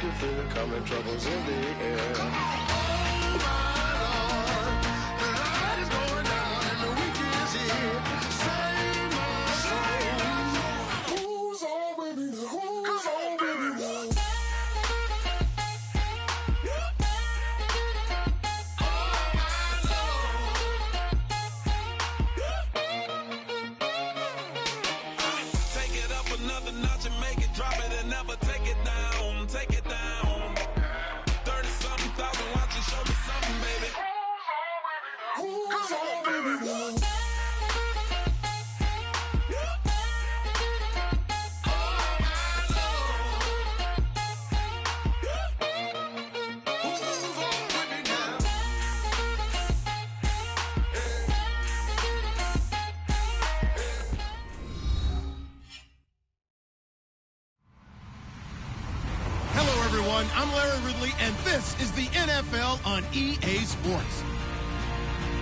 can feel it coming, troubles in the air. I'm Larry Ridley, and this is the NFL on EA Sports.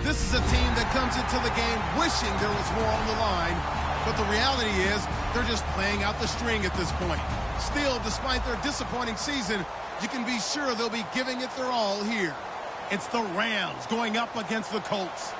This is a team that comes into the game wishing there was more on the line, but the reality is they're just playing out the string at this point. Still, despite their disappointing season, you can be sure they'll be giving it their all here. It's the Rams going up against the Colts.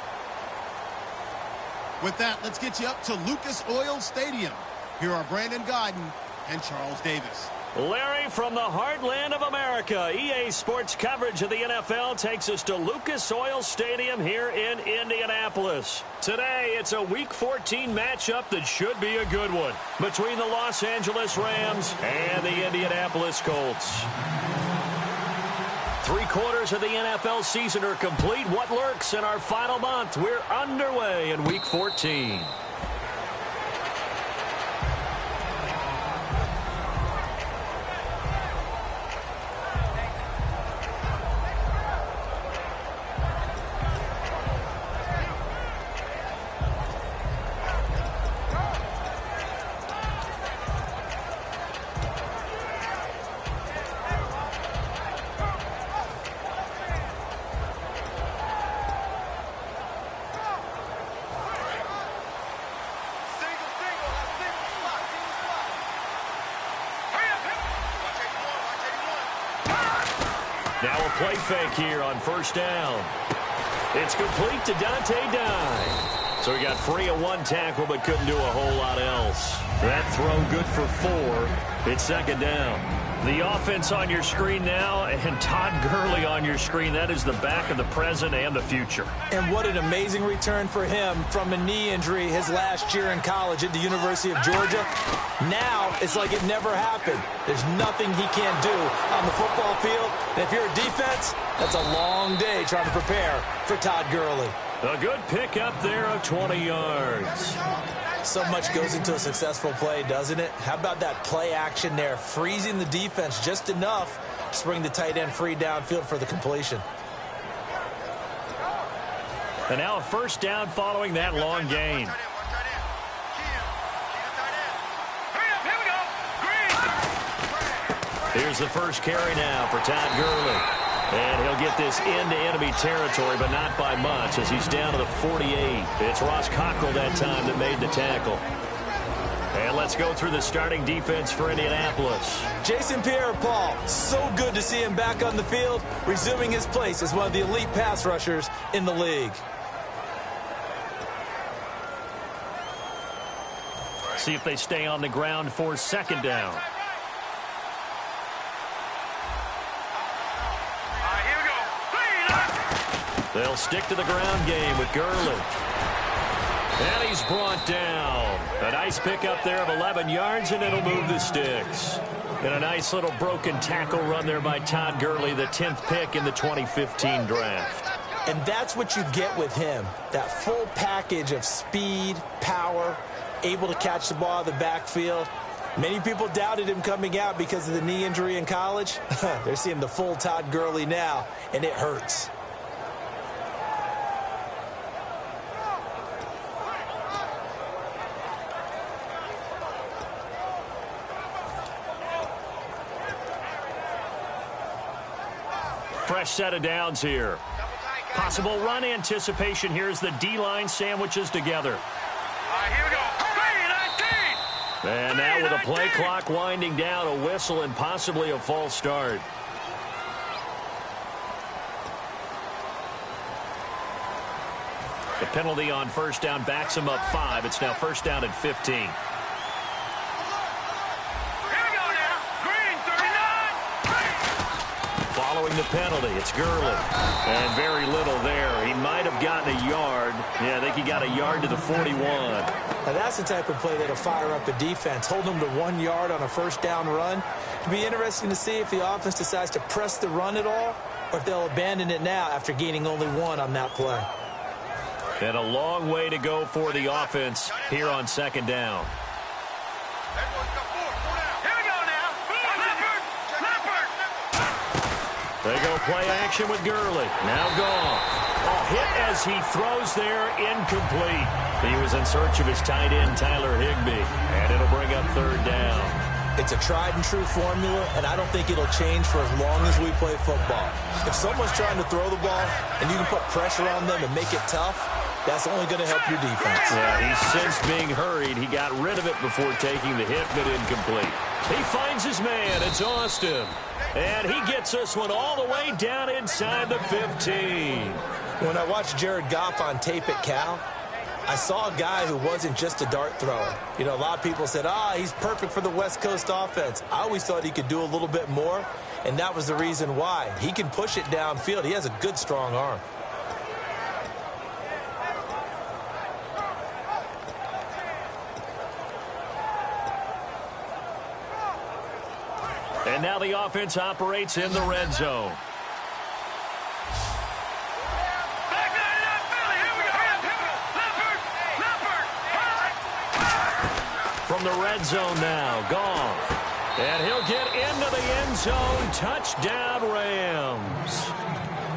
With that, let's get you up to Lucas Oil Stadium. Here are Brandon Godden and Charles Davis. Larry, from the heartland of America, EA Sports coverage of the NFL takes us to Lucas Oil Stadium here in Indianapolis. Today, it's a Week 14 matchup that should be a good one between the Los Angeles Rams and the Indianapolis Colts. 3 quarters of the NFL season are complete. What lurks in our final month? We're underway in Week 14. Now a play fake here on first down. It's complete to Dante Dye. So he got free of 1 tackle but couldn't do a whole lot else. That throw good for 4. It's second down. The offense on your screen now, and Todd Gurley on your screen. That is the back of the present and the future. And what an amazing return for him from a knee injury his last year in college at the University of Georgia. Now it's like it never happened. There's nothing he can't do on the football field. And if you're a defense, that's a long day trying to prepare for Todd Gurley. A good pickup there of 20 yards. So much goes into a successful play, doesn't it? How about that play action there, freezing the defense just enough to bring the tight end free downfield for the completion. And now a first down following that long gain. Here's the first carry now for Todd Gurley. And he'll get this into enemy territory, but not by much, as he's down to the 48. It's Ross Cockrell that time that made the tackle. And let's go through the starting defense for Indianapolis. Jason Pierre-Paul, so good to see him back on the field, resuming his place as one of the elite pass rushers in the league. See if they stay on the ground for second down. They'll stick to the ground game with Gurley. And he's brought down. A nice pickup there of 11 yards, and it'll move the sticks. And a nice little broken tackle run there by Todd Gurley, the 10th pick in the 2015 draft. And that's what you get with him, that full package of speed, power, able to catch the ball out of the backfield. Many people doubted him coming out because of the knee injury in college. They're seeing the full Todd Gurley now, and it hurts. Fresh set of downs here. Possible run anticipation here as the D-line sandwiches together. Here we go. And now with a play clock winding down, a whistle and possibly a false start. The penalty on first down backs him up 5. It's now first down at 15. Following the penalty, it's Gurley. And very little there. He might have gotten a yard. Yeah, I think he got a yard to the 41. Now that's the type of play that'll fire up the defense. Hold them to 1 yard on a first down run. It'll be interesting to see if the offense decides to press the run at all or if they'll abandon it now after gaining only 1 on that play. And a long way to go for the offense here on second down. They go play action with Gurley. Now gone. A hit as he throws there, incomplete. He was in search of his tight end, Tyler Higbee. And it'll bring up third down. It's a tried-and-true formula, and I don't think it'll change for as long as we play football. If someone's trying to throw the ball and you can put pressure on them and make it tough, that's only going to help your defense. Yeah, he's since being hurried. He got rid of it before taking the hit, but incomplete. He finds his man. It's Austin. And he gets this one all the way down inside the 15. When I watched Jared Goff on tape at Cal, I saw a guy who wasn't just a dart thrower. You know, a lot of people said, he's perfect for the West Coast offense. I always thought he could do a little bit more, and that was the reason why. He can push it downfield. He has a good, strong arm. And now the offense operates in the red zone. From the red zone now, Goff. And he'll get into the end zone. Touchdown, Rams.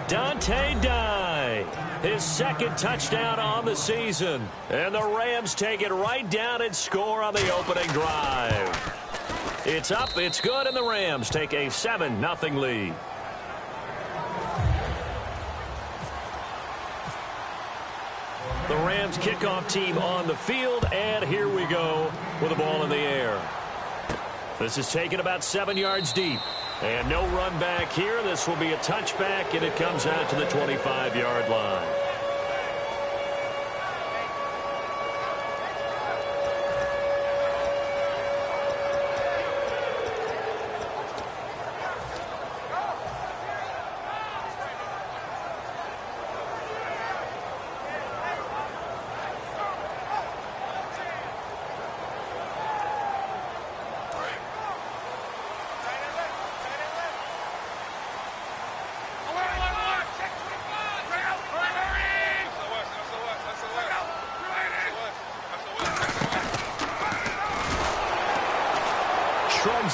Dante Dye, his second touchdown on the season. And the Rams take it right down and score on the opening drive. It's up, it's good, and the Rams take a 7-0 lead. The Rams kickoff team on the field, and here we go with the ball in the air. This is taken about 7 yards deep. And no run back here. This will be a touchback, and it comes out to the 25-yard line.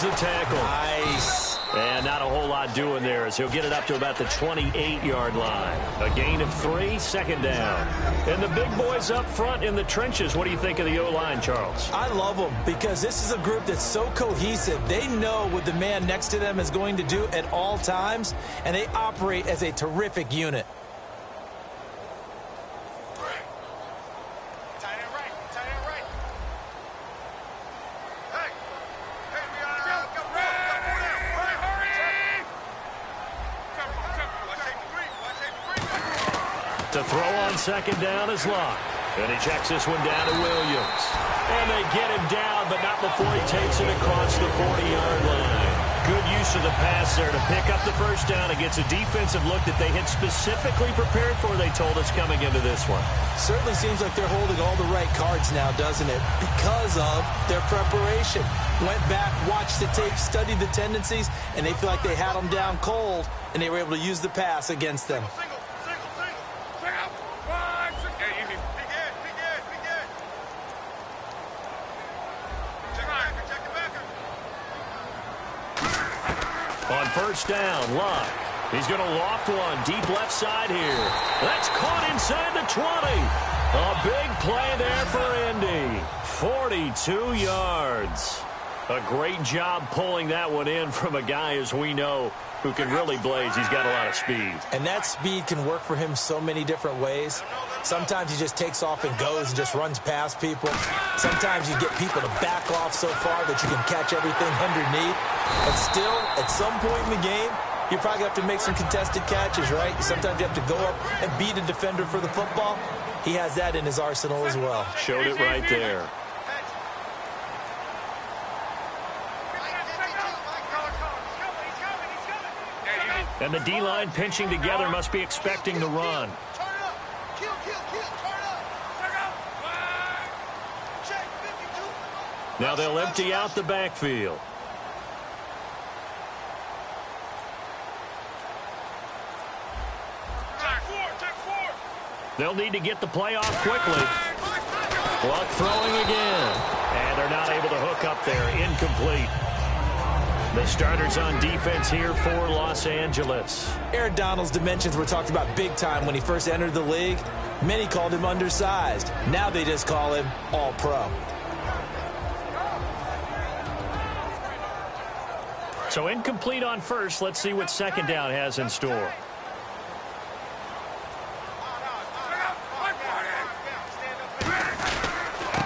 The tackle. Nice. And not a whole lot doing there as he'll get it up to about the 28-yard line. A gain of 3, second down. And the big boys up front in the trenches. What do you think of the O-line, Charles? I love them because this is a group that's so cohesive. They know what the man next to them is going to do at all times, and they operate as a terrific unit. To throw on second down is Locke. And he checks this one down to Williams. And they get him down, but not before he takes it across the 40-yard line. Good use of the pass there to pick up the first down. It gets a defensive look that they had specifically prepared for, they told us, coming into this one. Certainly seems like they're holding all the right cards now, doesn't it? Because of their preparation. Went back, watched the tape, studied the tendencies, and they feel like they had them down cold, and they were able to use the pass against them. On first down, Locke. He's going to loft one deep left side here. That's caught inside the 20. A big play there for Indy. 42 yards. A great job pulling that one in from a guy, as we know, who can really blaze. He's got a lot of speed. And that speed can work for him so many different ways. Sometimes he just takes off and goes and just runs past people. Sometimes you get people to back off so far that you can catch everything underneath. But still, at some point in the game, you probably have to make some contested catches, right? Sometimes you have to go up and beat a defender for the football. He has that in his arsenal as well. Showed it right there. And the D-line pinching together must be expecting the run. Now they'll empty out the backfield. They'll need to get the play off quickly. Luck throwing again. And they're not able to hook up there. Incomplete. The starters on defense here for Los Angeles. Aaron Donald's dimensions were talked about big time when he first entered the league. Many called him undersized. Now they just call him all-pro. So incomplete on first. Let's see what second down has in store.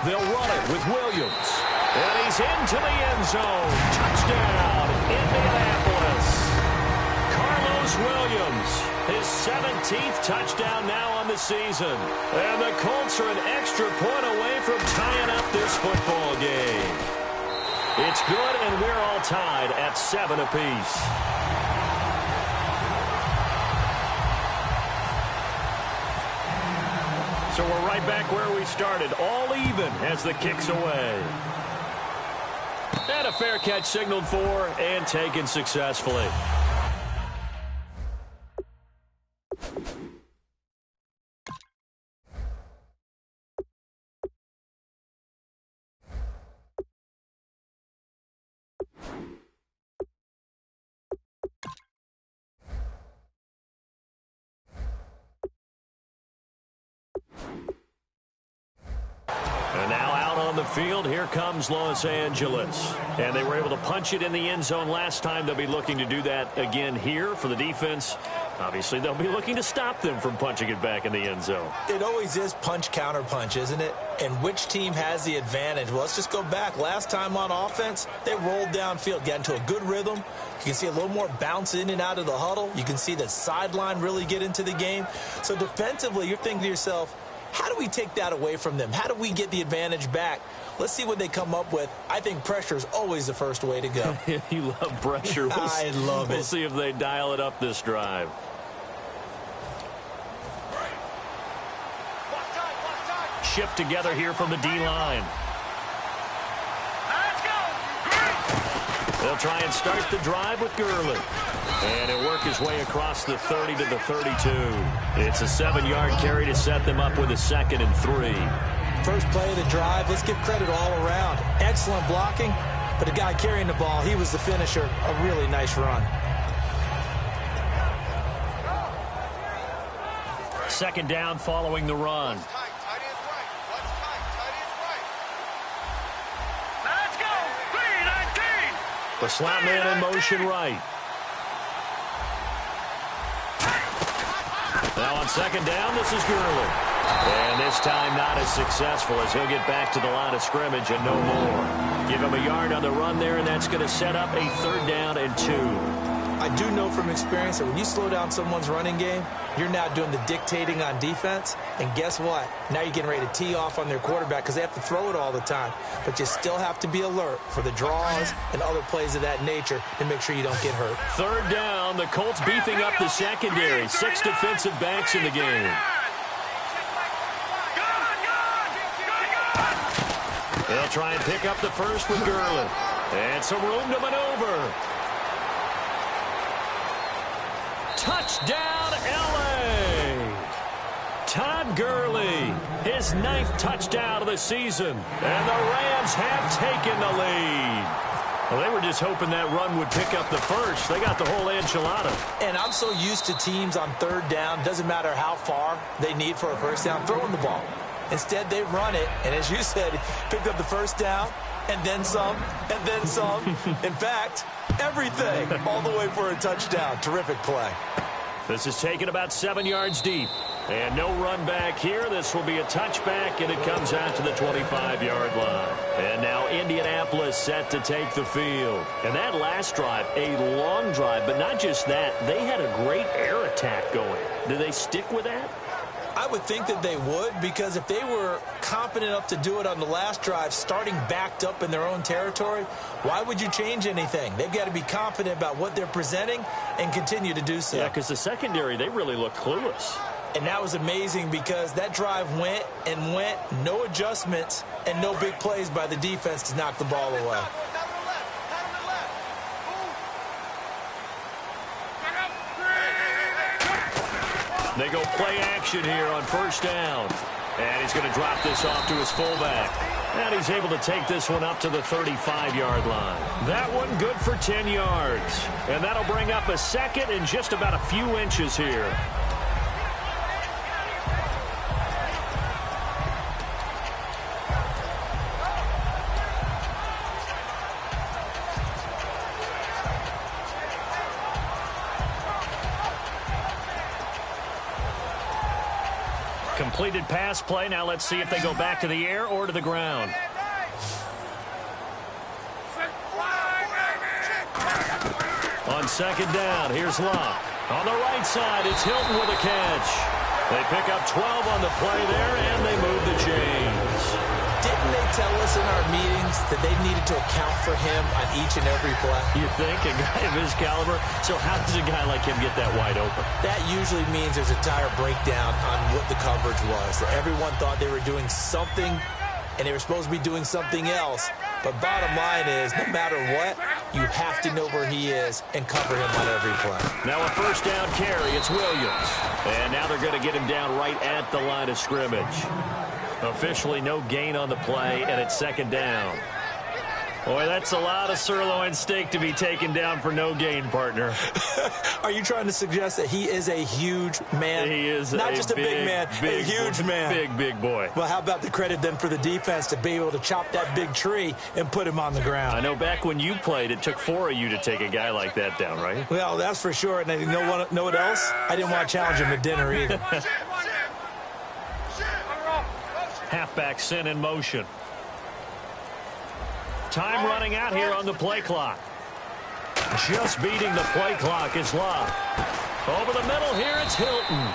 They'll run it with Williams. And he's into the end zone. Touchdown, Indianapolis. Carlos Williams, his 17th touchdown now on the season. And the Colts are an extra point away from tying up this football game. It's good, and we're all tied at 7 apiece. So we're right back where we started, all even as the kick's away. And a fair catch signaled for and taken successfully. And now out on the field, here comes Los Angeles. And they were able to punch it in the end zone last time. They'll be looking to do that again here for the defense. Obviously, they'll be looking to stop them from punching it back in the end zone. It always is punch-counter-punch, isn't it? And which team has the advantage? Well, let's just go back. Last time on offense, they rolled downfield, got into a good rhythm. You can see a little more bounce in and out of the huddle. You can see the sideline really get into the game. So defensively, you're thinking to yourself, how do we take that away from them? How do we get the advantage back? Let's see what they come up with. I think pressure is always the first way to go. You love pressure. I love it. We'll see if they dial it up this drive. Shift together here from the D-line. They'll try and start the drive with Gurley. And he'll work his way across the 30 to the 32. It's a 7-yard carry to set them up with a 2nd and 3. First play of the drive, let's give credit all around. Excellent blocking, but the guy carrying the ball, he was the finisher. A really nice run. Second down following the run. The slot man in motion right. Now on second down, this is Gurley. And this time not as successful as he'll get back to the line of scrimmage and no more. Give him a yard on the run there, and that's going to set up a 3rd down and 2. I do know from experience that when you slow down someone's running game, you're now doing the dictating on defense. And guess what? Now you're getting ready to tee off on their quarterback because they have to throw it all the time. But you still have to be alert for the draws and other plays of that nature to make sure you don't get hurt. 3rd down, the Colts beefing up the secondary. 6 defensive backs in the game. They'll try and pick up the first with Gurley. And some room to maneuver. Touchdown, L.A. Todd Gurley, his 9th touchdown of the season. And the Rams have taken the lead. Well, they were just hoping that run would pick up the first. They got the whole enchilada. And I'm so used to teams on 3rd down, doesn't matter how far they need for a first down, throwing the ball. Instead, they run it, and as you said, picked up the first down, and then some, and then some. In fact, everything, all the way for a touchdown. Terrific play. This is taken about 7 yards deep. And no run back here. This will be a touchback, and it comes out to the 25-yard line. And now Indianapolis set to take the field. And that last drive, a long drive, but not just that. They had a great air attack going. Do they stick with that? I would think that they would, because if they were confident enough to do it on the last drive, starting backed up in their own territory, why would you change anything? They've got to be confident about what they're presenting and continue to do so. Yeah, because the secondary, they really look clueless. And that was amazing because that drive went and went, no adjustments, and no big plays by the defense to knock the ball away. They go play action here on first down. And he's going to drop this off to his fullback. And he's able to take this one up to the 35-yard line. That one good for 10 yards. And that'll bring up a second and just about a few inches here. Completed pass play. Now let's see if they go back to the air or to the ground. On second down, here's Locke. On the right side, it's Hilton with a catch. They pick up 12 on the play there, and they move the chains. Didn't they tell us in our meetings that they needed to account for him on each and every play? You think? A guy of his caliber? So how does a guy like him get that wide open? That usually means there's a tire breakdown on what the coverage was. That everyone thought they were doing something, and they were supposed to be doing something else. But bottom line is, no matter what, you have to know where he is and cover him on every play. Now a first down carry. It's Williams. And now they're going to get him down right at the line of scrimmage. Officially no gain on the play, and it's second down. Boy, that's a lot of sirloin steak to be taken down for no gain, partner. Are you trying to suggest that he is a huge man? He is not just a big man, a huge man. Big boy. Well, how about the credit then for the defense to be able to chop that big tree and put him on the ground? I know back when you played, it took 4 of you to take a guy like that down, right? Well, that's for sure. And you know what else? I didn't want to challenge him at dinner either. Halfback sent in motion. Time running out here on the play clock. Just beating the play clock is Locke. Over the middle here, it's Hilton.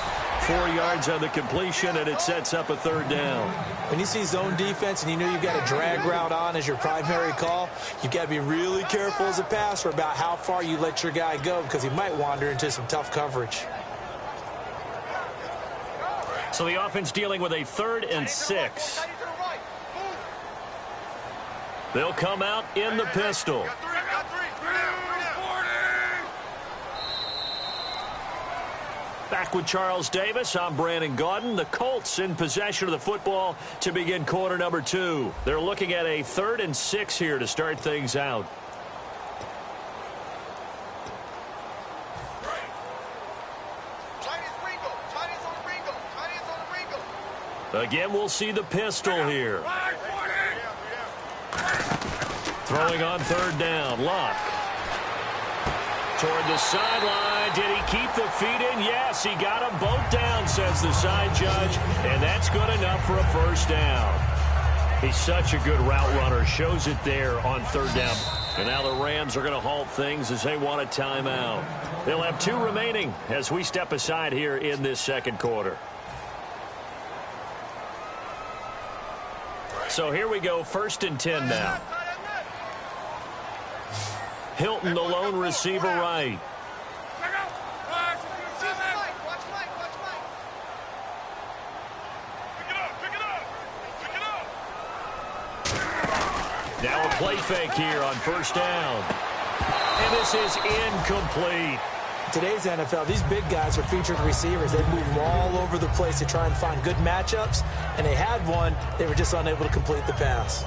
4 yards on the completion, and it sets up a third down. When you see zone defense and you know you've got a drag route on as your primary call, you've got to be really careful as a passer about how far you let your guy go because he might wander into some tough coverage. So the offense dealing with a 3rd and 6. They'll come out in the pistol. Back with Charles Davis, I'm Brandon Gaudin. The Colts in possession of the football to begin quarter number 2. They're looking at a 3rd and 6 here to start things out. Again, we'll see the pistol here. Throwing on 3rd down, Locke. Toward the sideline. Did he keep the feet in? Yes, he got them both down, says the side judge. And that's good enough for a first down. He's such a good route runner. Shows it there on 3rd down. And now the Rams are going to halt things as they want a timeout. They'll have 2 remaining as we step aside here in this second quarter. So here we go, 1st and 10 now. Hilton, the lone receiver right. Now a play fake here on 1st down. And this is incomplete. Today's NFL, these big guys are featured receivers. They move them all over the place to try and find good matchups, and they had one. They were just unable to complete the pass.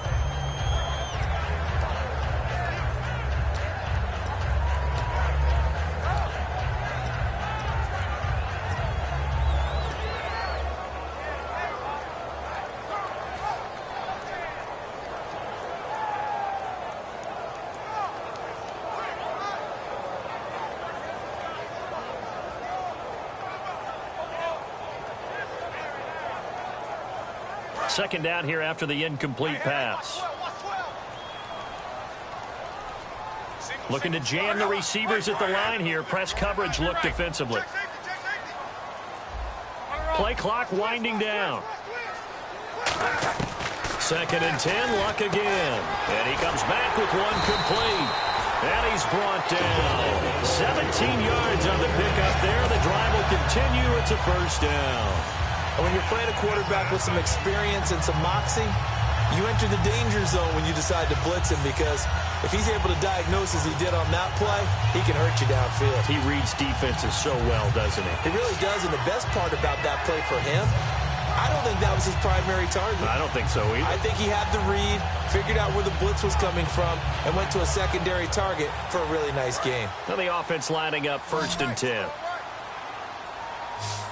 Second down here after the incomplete pass. Looking to jam the receivers at the line here. Press coverage look defensively. Play clock winding down. Second and 10, Luck again. And he comes back with one complete. And he's brought down. 17 yards on the pickup there. The drive will continue. It's a first down. And when you're playing a quarterback with some experience and some moxie, you enter the danger zone when you decide to blitz him, because if he's able to diagnose as he did on that play, he can hurt you downfield. He reads defenses so well, doesn't he? He really does, and the best part about that play for him, I don't think that was his primary target. I don't think so either. I think he had the read, figured out where the blitz was coming from, and went to a secondary target for a really nice game. Now the offense lining up first and 10.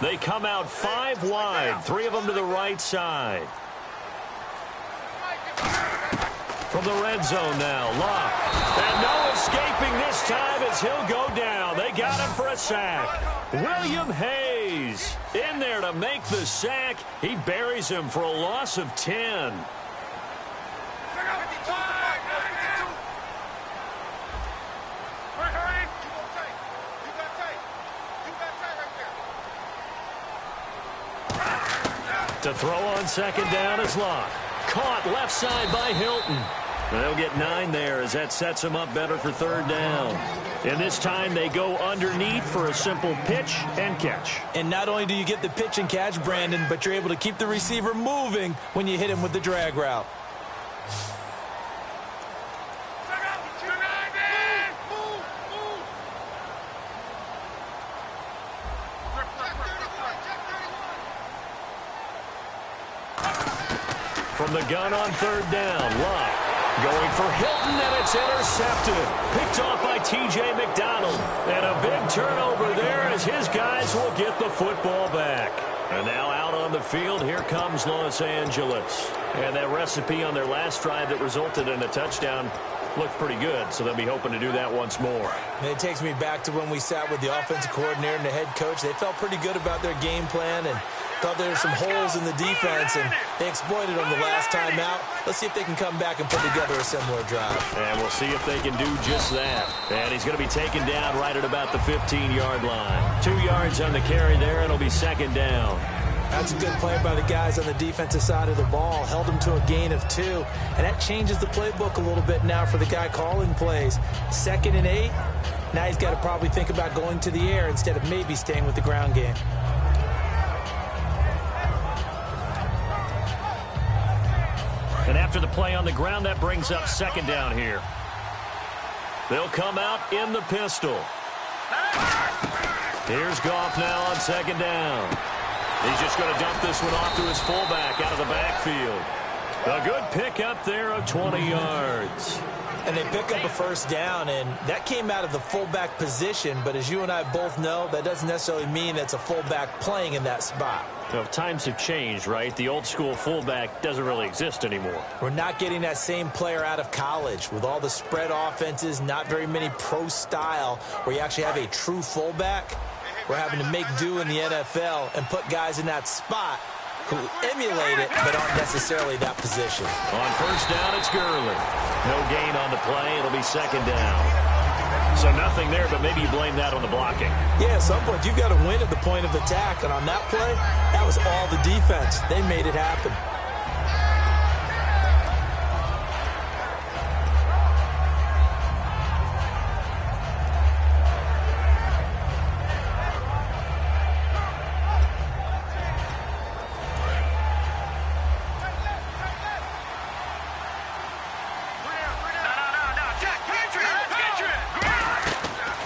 They come out 5 wide, 3 of them to the right side. From the red zone now, Luck. And no escaping this time as he'll go down. They got him for a sack. William Hayes in there to make the sack. He buries him for a loss of 10. To throw on second down is Luck. Caught left side by Hilton. They'll get 9 there as that sets them up better for third down. And this time they go underneath for a simple pitch and catch. And not only do you get the pitch and catch, Brandon, but you're able to keep the receiver moving when you hit him with the drag route. From the gun on third down, Luck going for Hilton, and it's intercepted. Picked off by T.J. McDonald. And a big turnover there as his guys will get the football back. And now out on the field, here comes Los Angeles. And that recipe on their last drive that resulted in a touchdown looked pretty good, so they'll be hoping to do that once more. And it takes me back to when we sat with the offensive coordinator and the head coach. They felt pretty good about their game plan and thought there were some holes in the defense, and they exploited them the last time out. Let's see if they can come back and put together a similar drive. And we'll see if they can do just that. And he's going to be taken down right at about the 15-yard line. 2 yards on the carry there, and it'll be second down. That's a good play by the guys on the defensive side of the ball. Held them to a gain of 2. And that changes the playbook a little bit now for the guy calling plays. 2nd and 8. Now he's got to probably think about going to the air instead of maybe staying with the ground game. And after the play on the ground, that brings up second down here. They'll come out in the pistol. Here's Goff now on second down. He's just going to dump this one off to his fullback out of the backfield. A good pickup there of 20 yards. And they pick up a first down, and that came out of the fullback position. But as you and I both know, that doesn't necessarily mean that's a fullback playing in that spot. Well, times have changed, right? The old school fullback doesn't really exist anymore. We're not getting that same player out of college with all the spread offenses, not very many pro style where you actually have a true fullback. We're having to make do in the NFL and put guys in that spot who emulate it but aren't necessarily that position. On first down, it's Gurley. No gain on the play. It'll be second down. So nothing there, but maybe you blame that on the blocking. Yeah, at some point, you've got to win at the point of attack. And on that play, that was all the defense. They made it happen.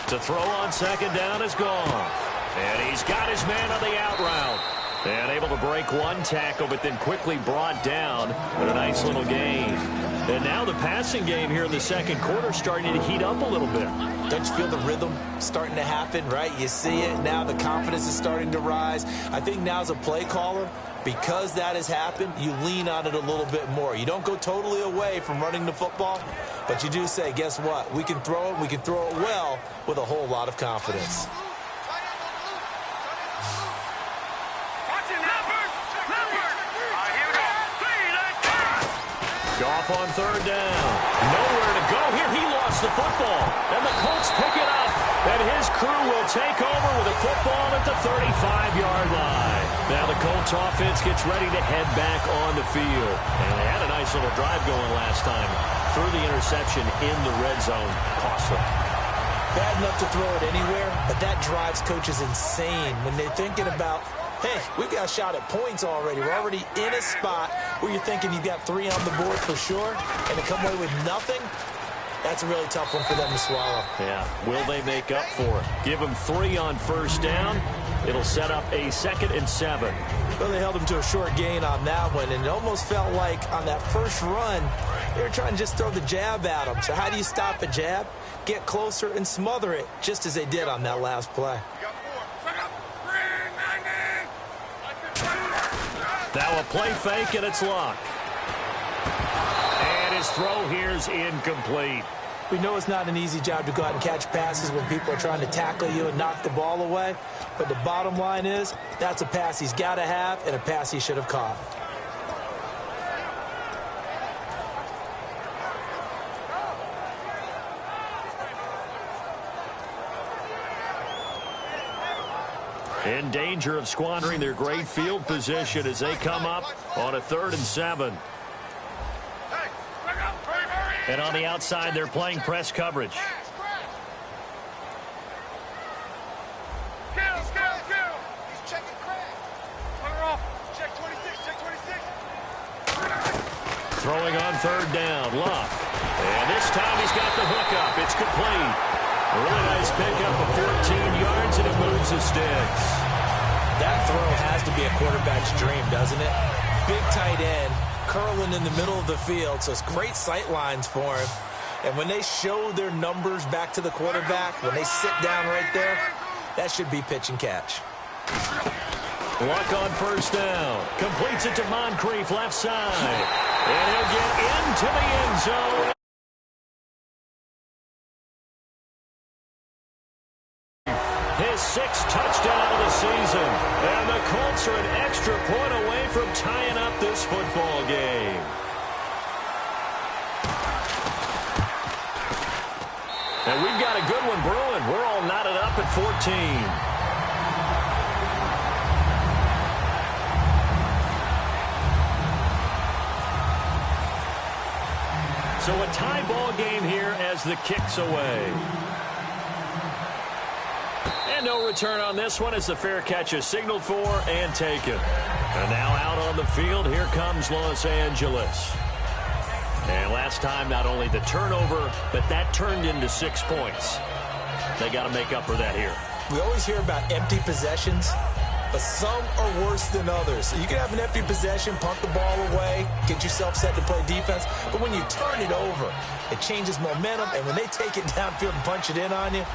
To throw on second down is Goff. And he's got his man on the out route. And able to break one tackle, but then quickly brought down. But a nice little gain. And now the passing game here in the second quarter starting to heat up a little bit. Don't you feel the rhythm starting to happen, right? You see it. Now the confidence is starting to rise. I think now as a play caller, because that has happened, you lean on it a little bit more. You don't go totally away from running the football, but you do say, guess what? We can throw it. We can throw it well with a whole lot of confidence. Goff on third down. Nowhere to go here. He lost the football. And the Colts pick it up. And his crew will take over with the football at the 35-yard line. Now the Colts offense gets ready to head back on the field. And they had a nice little drive going last time. Threw the interception in the red zone. Cost them. Bad enough to throw it anywhere, but that drives coaches insane when they're thinking about, hey, we've got a shot at points already. We're already in a spot where you're thinking you've got 3 on the board for sure, and to come away with nothing, that's a really tough one for them to swallow. Yeah, will they make up for it? Give them 3 on first down. It'll set up a 2nd and 7. Well, they held them to a short gain on that one, and it almost felt like on that first run, they were trying to just throw the jab at them. So how do you stop a jab? Get closer and smother it, just as they did on that last play. Now a play fake, and it's locked. And his throw here is incomplete. We know it's not an easy job to go out and catch passes when people are trying to tackle you and knock the ball away. But the bottom line is, that's a pass he's got to have and a pass he should have caught. In danger of squandering their great field position as they come up on a 3rd and 7. And on the outside, they're playing press coverage. Throwing on 3rd down, Luck. And this time he's got the hook up. It's complete. A really nice pickup of 14 yards, and it moves the sticks. That throw has to be a quarterback's dream, doesn't it? Big tight end, curling in the middle of the field, so it's great sight lines for him. And when they show their numbers back to the quarterback, when they sit down right there, that should be pitch and catch. Luck on first down. Completes it to Moncrief, left side. And he'll get into the end zone. His 6th touchdown of the season. And the Colts are an extra point away from tying up this football game. And we've got a good one brewing. We're all knotted up at 14. So a tie ball game here as the kick's away. And no return on this one as the fair catch is signaled for and taken. And now out on the field, here comes Los Angeles. And last time, not only the turnover, but that turned into 6 points. They got to make up for that here. We always hear about empty possessions, but some are worse than others. So you can have an empty possession, punt the ball away, get yourself set to play defense, but when you turn it over, it changes momentum, and when they take it downfield and punch it in on you,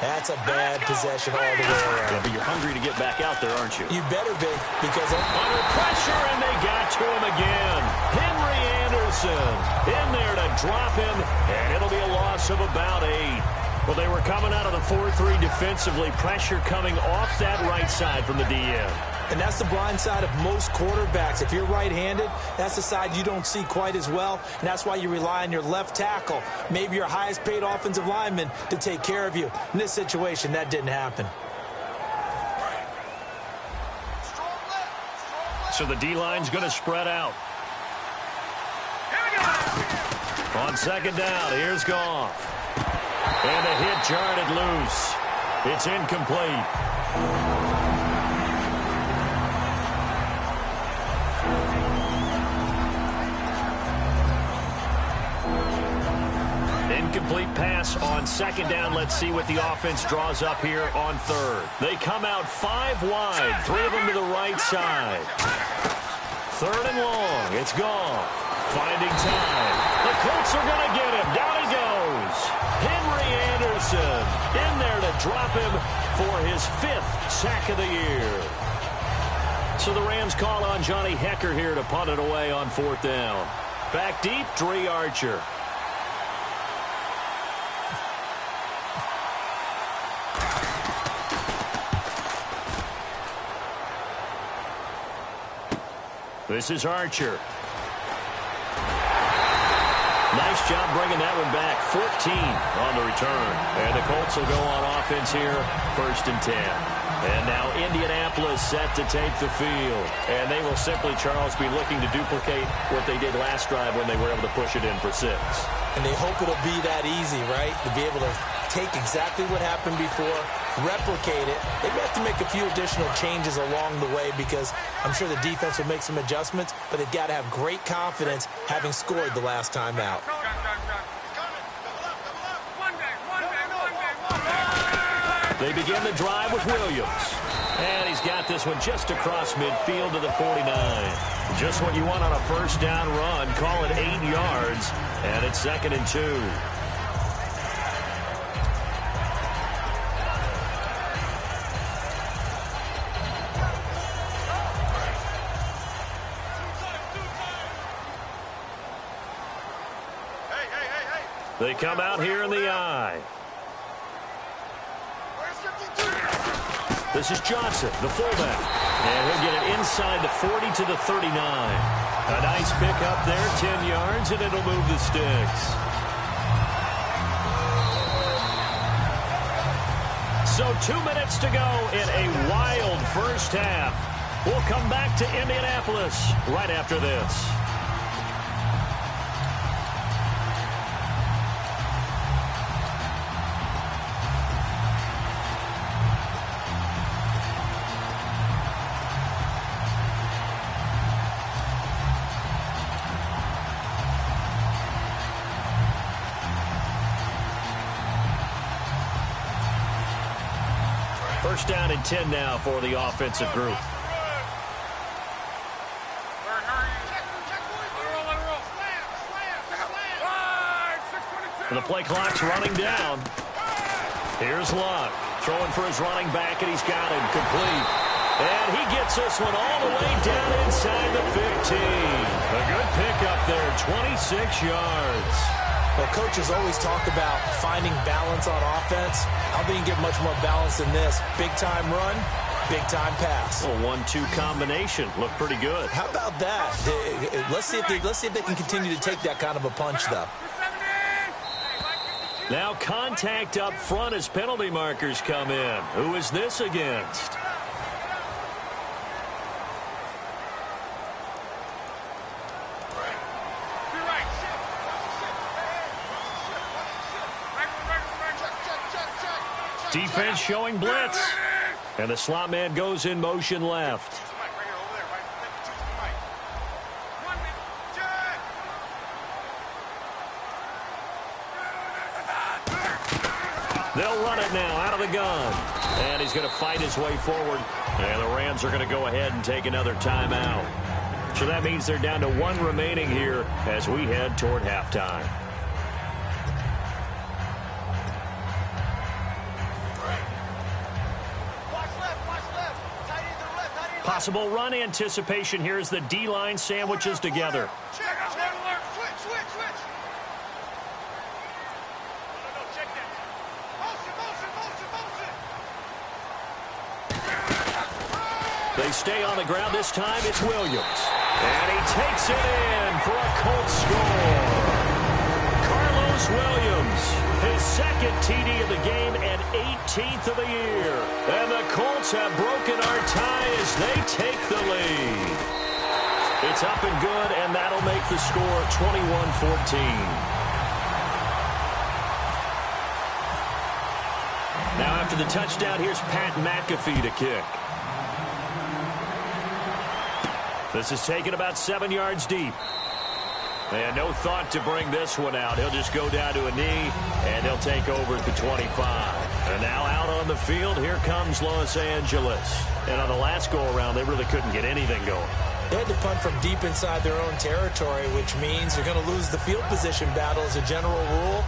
that's a bad possession all the way around. Yeah, but you're hungry to get back out there, aren't you? You better be, because under pressure, and they got to him again. Henry Anderson in there to drop him, and it'll be a loss of about 8. Well, they were coming out of the 4-3 defensively. Pressure coming off that right side from the DM. And that's the blind side of most quarterbacks. If you're right-handed, that's the side you don't see quite as well. And that's why you rely on your left tackle, maybe your highest-paid offensive lineman, to take care of you. In this situation, that didn't happen. So the D-line's going to spread out. On 2nd down, here's Goff. And a hit jarred it loose. It's incomplete. Incomplete pass on 2nd down. Let's see what the offense draws up here on 3rd. They come out 5 wide, 3 of them to the right side. 3rd and long. It's Goff. Finding time. The Colts are going to get him. Down he goes. Henry Anderson in there to drop him for his 5th sack of the year. So the Rams call on Johnny Hecker here to punt it away on 4th down. Back deep, Dre Archer. This is Archer. Nice job bringing that one back. 14 on the return. And the Colts will go on offense here, 1st and 10. And now Indianapolis set to take the field. And they will simply, Charles, be looking to duplicate what they did last drive when they were able to push it in for 6. And they hope it'll be that easy, right? To be able to take exactly what happened before, replicate it. They may have to make a few additional changes along the way because I'm sure the defense will make some adjustments, but they've got to have great confidence having scored the last time out. They begin the drive with Williams. And he's got this one just across midfield to the 49. Just what you want on a first down run. Call it 8 yards. And it's 2nd and 2. They come out here in the I. This is Johnson, the fullback. And he'll get it inside the 40 to the 39. A nice pick up there, 10 yards, and it'll move the sticks. So 2 minutes to go in a wild first half. We'll come back to Indianapolis right after this. First down and 10 now for the offensive group. The play clock's running down. Here's Luck. Throwing for his running back, and he's got him complete. And he gets this one all the way down inside the 15. A good pickup there, 26 yards. Well, coaches always talk about finding balance on offense. I don't think you get much more balance than this. Big-time run, big-time pass. A 1-2 combination. Looked pretty good. How about that? Let's see if they can continue to take that kind of a punch, though. Now contact up front as penalty markers come in. Who is this against? Defense showing blitz. And the slot man goes in motion left. They'll run it now out of the gun. And he's going to fight his way forward. And the Rams are going to go ahead and take another timeout. So that means they're down to 1 remaining here as we head toward halftime. Possible run anticipation here as the D-line sandwiches together. They stay on the ground. This time it's Williams. And he takes it in for a Colts score. Carlos Williams, his 2nd TD of the game and 18th of the year. And the Colts have broken our tie as they take the lead. It's up and good, and that'll make the score 21-14. Now after the touchdown, here's Pat McAfee to kick. This is taken about 7 yards deep. And no thought to bring this one out. He'll just go down to a knee, and he'll take over at the 25. And now out on the field, here comes Los Angeles. And on the last go-around, they really couldn't get anything going. They had to punt from deep inside their own territory, which means they're going to lose the field position battle as a general rule.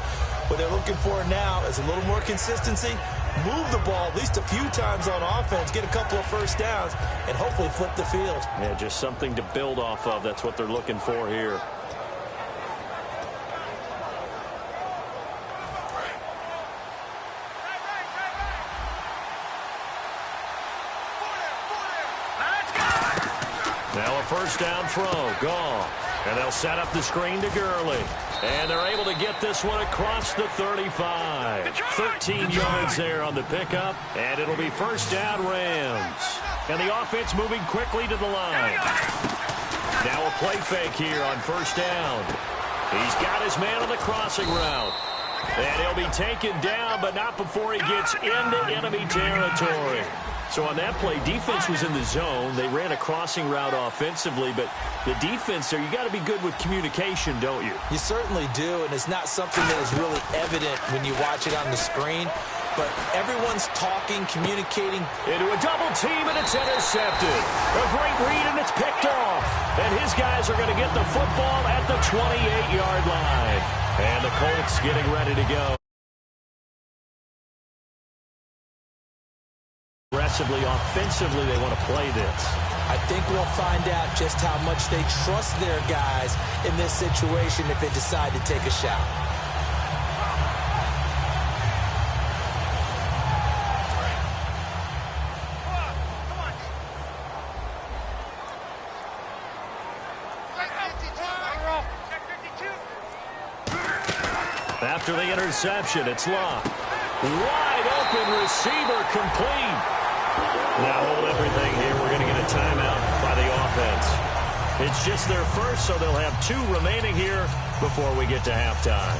What they're looking for now is a little more consistency, move the ball at least a few times on offense, get a couple of first downs, and hopefully flip the field. Yeah, just something to build off of. That's what they're looking for here. Now a first down throw, gone. And they'll set up the screen to Gurley. And they're able to get this one across the 35. 13 yards there on the pickup, and it'll be first down Rams. And the offense moving quickly to the line. Now a play fake here on first down. He's got his man on the crossing route. And he'll be taken down, but not before he gets into enemy territory. So on that play, defense was in the zone. They ran a crossing route offensively, but the defense there, you got to be good with communication, don't you? You certainly do, and it's not something that is really evident when you watch it on the screen. But everyone's talking, communicating. Into a double team, and it's intercepted. A great read, and it's picked off. And his guys are going to get the football at the 28-yard line. And the Colts getting ready to go. Aggressively, offensively, they want to play this. I think we'll find out just how much they trust their guys in this situation if they decide to take a shot. After the interception, it's Locke. Wide open receiver, complete. Now hold everything here. We're going to get a timeout by the offense. It's just their first, so they'll have 2 remaining here before we get to halftime.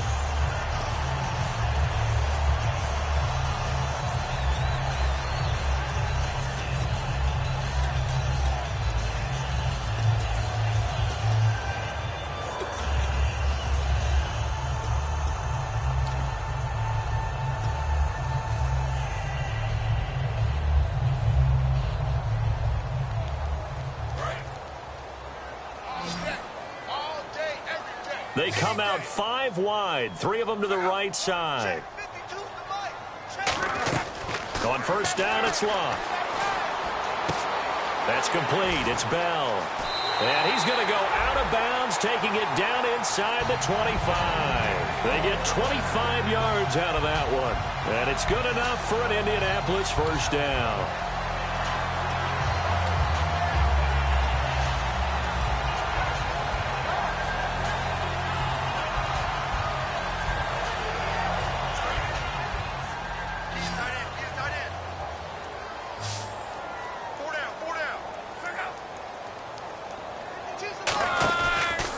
They come out 5 wide, 3 of them to the right side. On first down, it's Locke. That's complete. It's Bell. And he's going to go out of bounds, taking it down inside the 25. They get 25 yards out of that one. And it's good enough for an Indianapolis first down.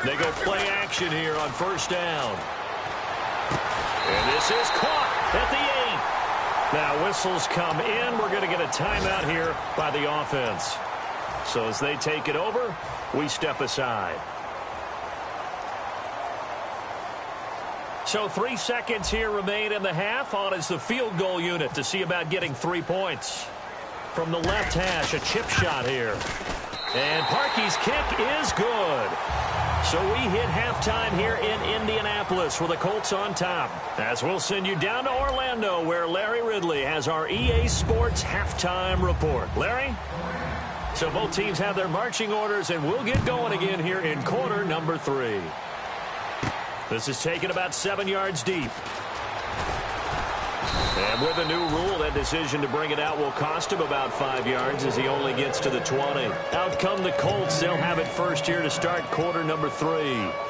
They go play action here on first down. And this is caught at the 8. Now whistles come in. We're going to get a timeout here by the offense. So as they take it over, we step aside. So 3 seconds here remain in the half. On is the field goal unit to see about getting 3 points. From the left hash, a chip shot here. And Parkey's kick is good. So we hit halftime here in Indianapolis with the Colts on top. As we'll send you down to Orlando, where Larry Ridley has our EA Sports halftime report. Larry? So both teams have their marching orders, and we'll get going again here in quarter number 3. This is taken about 7 yards deep. And with a new rule, that decision to bring it out will cost him about 5 yards as he only gets to the 20. Out come the Colts. They'll have it first here to start quarter number 3.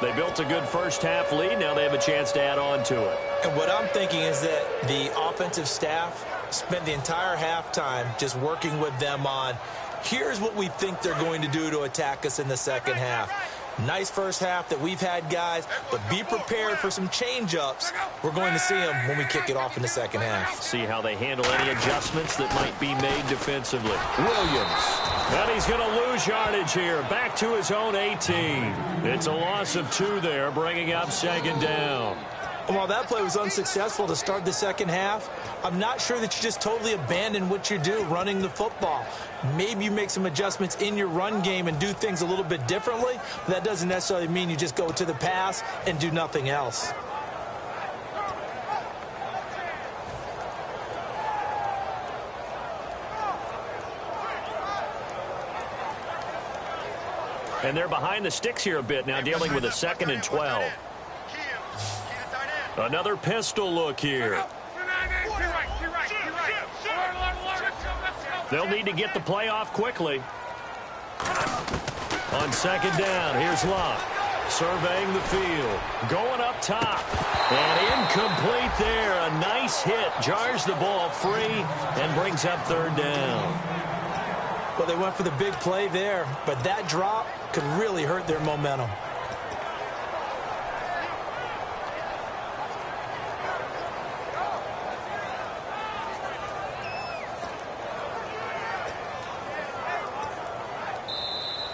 They built a good first half lead. Now they have a chance to add on to it. And what I'm thinking is that the offensive staff spent the entire halftime just working with them on, here's what we think they're going to do to attack us in the second half. Nice first half that we've had, guys, but be prepared for some change-ups. We're going to see them when we kick it off in the second half. See how they handle any adjustments that might be made defensively. Williams. And he's going to lose yardage here. Back to his own 18. It's a loss of 2 there, bringing up second down. While that play was unsuccessful to start the second half, I'm not sure that you just totally abandon what you do running the football. Maybe you make some adjustments in your run game and do things a little bit differently. But that doesn't necessarily mean you just go to the pass and do nothing else. And they're behind the sticks here a bit now, dealing with a 2nd and 12. Another pistol look here. They'll need to get the play off quickly. On second down, here's Locke. surveying the field. Going up top. And incomplete there. A nice hit. Jars the ball free and brings up third down. Well, they went for the big play there, but that drop could really hurt their momentum.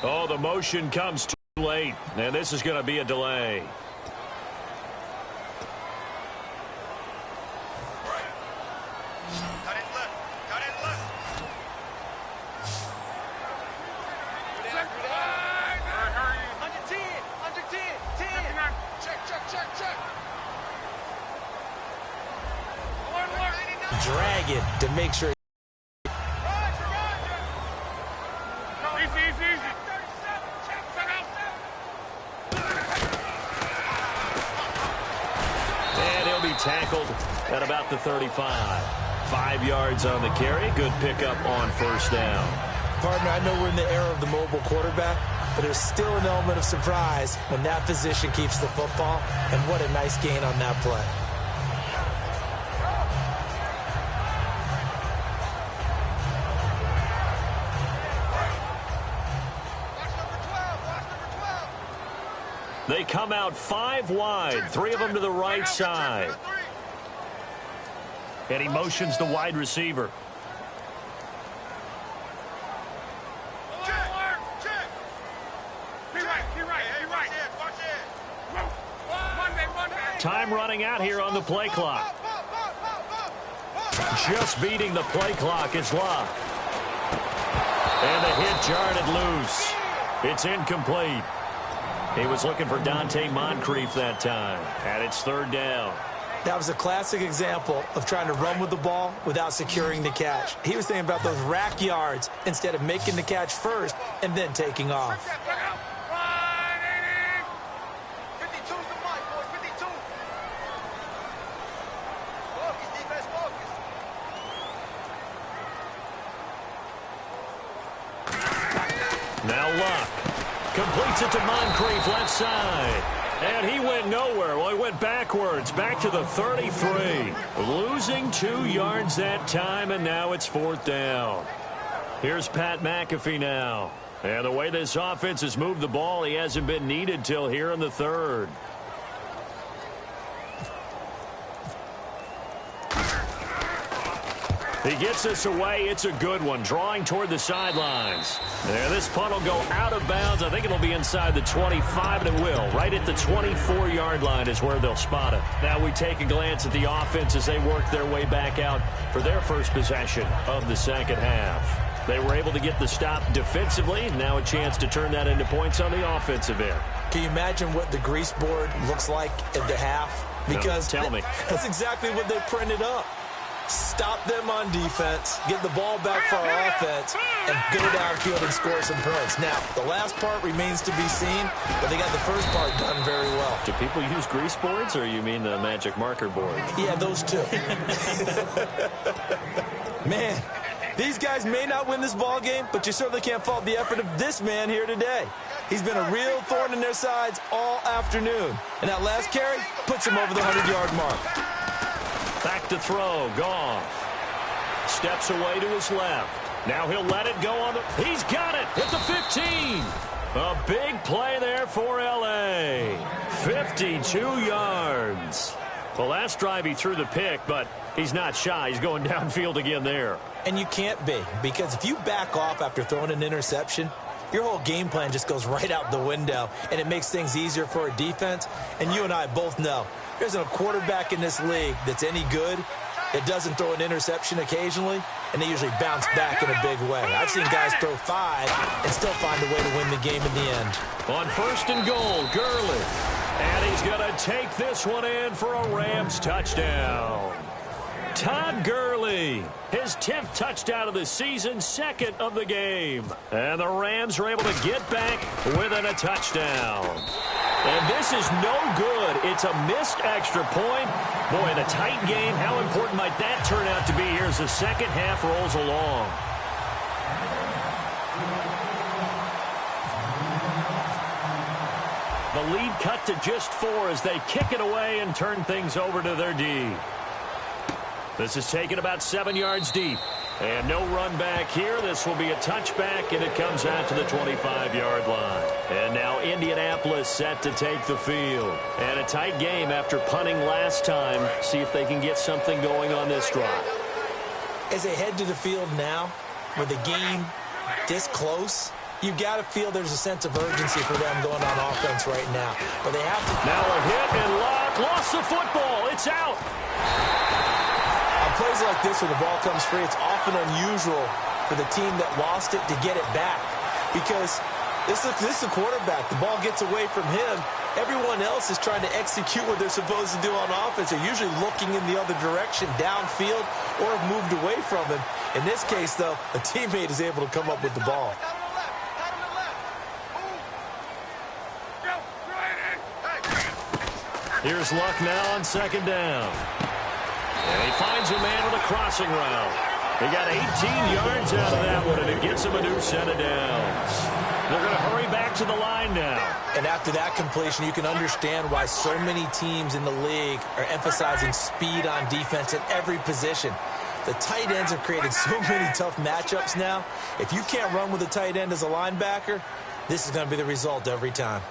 Oh, the motion comes too late, and this is going to be a delay. Drag it to make sure. Tackled at about the 35. 5 yards on the carry. Good pickup on first down. Partner, I know we're in the era of the mobile quarterback, but there's still an element of surprise when that position keeps the football, and what a nice gain on that play. They come out 5 wide, 3 of them to the right side. And he motions the wide receiver. Time running out here on the play clock. Just beating the play clock is Love. And the hit jarred it loose. It's incomplete. He was looking for Dante Moncrief that time. And it's third down. That was a classic example of trying to run with the ball without securing the catch. He was thinking about those rack yards instead of making the catch first and then taking off. Now Luck completes it to Moncrief left side. And he went nowhere. Well, he went backwards, back to the 33. Losing 2 yards that time, and now it's fourth down. Here's Pat McAfee now. And the way this offense has moved the ball, he hasn't been needed till here in the third. He gets this away. It's a good one. Drawing toward the sidelines. There, this punt will go out of bounds. I think it'll be inside the 25, and it will. Right at the 24-yard line is where they'll spot it. Now we take a glance at the offense as they work their way back out for their first possession of the second half. They were able to get the stop defensively. Now a chance to turn that into points on the offensive end. Can you imagine what the grease board looks like at the half? Because no, tell me. That's exactly what they printed up. Stop them on defense, get the ball back for our offense, and go downfield and score some points. Now, the last part remains to be seen, but they got the first part done very well. Do people use grease boards, or you mean the magic marker board? Yeah, those two. Man, these guys may not win this ball game, but you certainly can't fault the effort of this man here today. He's been a real thorn in their sides all afternoon, and that last carry puts him over the 100-yard mark. Back to throw. Goff steps away to his left. Now he'll let it go on the... He's got it at the 15. A big play there for L.A. 52 yards. Well, last drive he threw the pick, but he's not shy. He's going downfield again there. And you can't be, because if you back off after throwing an interception, your whole game plan just goes right out the window, and it makes things easier for a defense. And you and I both know there's a quarterback in this league that's any good that doesn't throw an interception occasionally, and they usually bounce back in a big way. I've seen guys throw 5 and still find a way to win the game in the end. On first and goal, Gurley. And he's going to take this one in for a Rams touchdown. Todd Gurley, his 10th touchdown of the season, 2nd of the game. And the Rams are able to get back within a touchdown. And this is no good. It's a missed extra point. Boy, in a tight game, how important might that turn out to be here as the second half rolls along? The lead cut to just 4 as they kick it away and turn things over to their D. This is taken about 7 yards deep. And no run back here. This will be a touchback, and it comes out to the 25-yard line. And now Indianapolis set to take the field. And a tight game after punting last time. See if they can get something going on this drive. As they head to the field now, with the game this close, you've got to feel there's a sense of urgency for them going on offense right now. But they have to. Now a hit and Locke lost the football. It's out. On plays like this where the ball comes free, it's often unusual for the team that lost it to get it back. Because this is the quarterback. The ball gets away from him. Everyone else is trying to execute what they're supposed to do on offense. They're usually looking in the other direction, downfield, or have moved away from him. In this case, though, a teammate is able to come up with the ball. Here's Luck now on second down. And he finds a man with a crossing route. He got 18 yards out of that one, and it gets him a new set of downs. They're going to hurry back to the line now. And after that completion, you can understand why so many teams in the league are emphasizing speed on defense at every position. The tight ends have created so many tough matchups now. If you can't run with a tight end as a linebacker, this is going to be the result every time.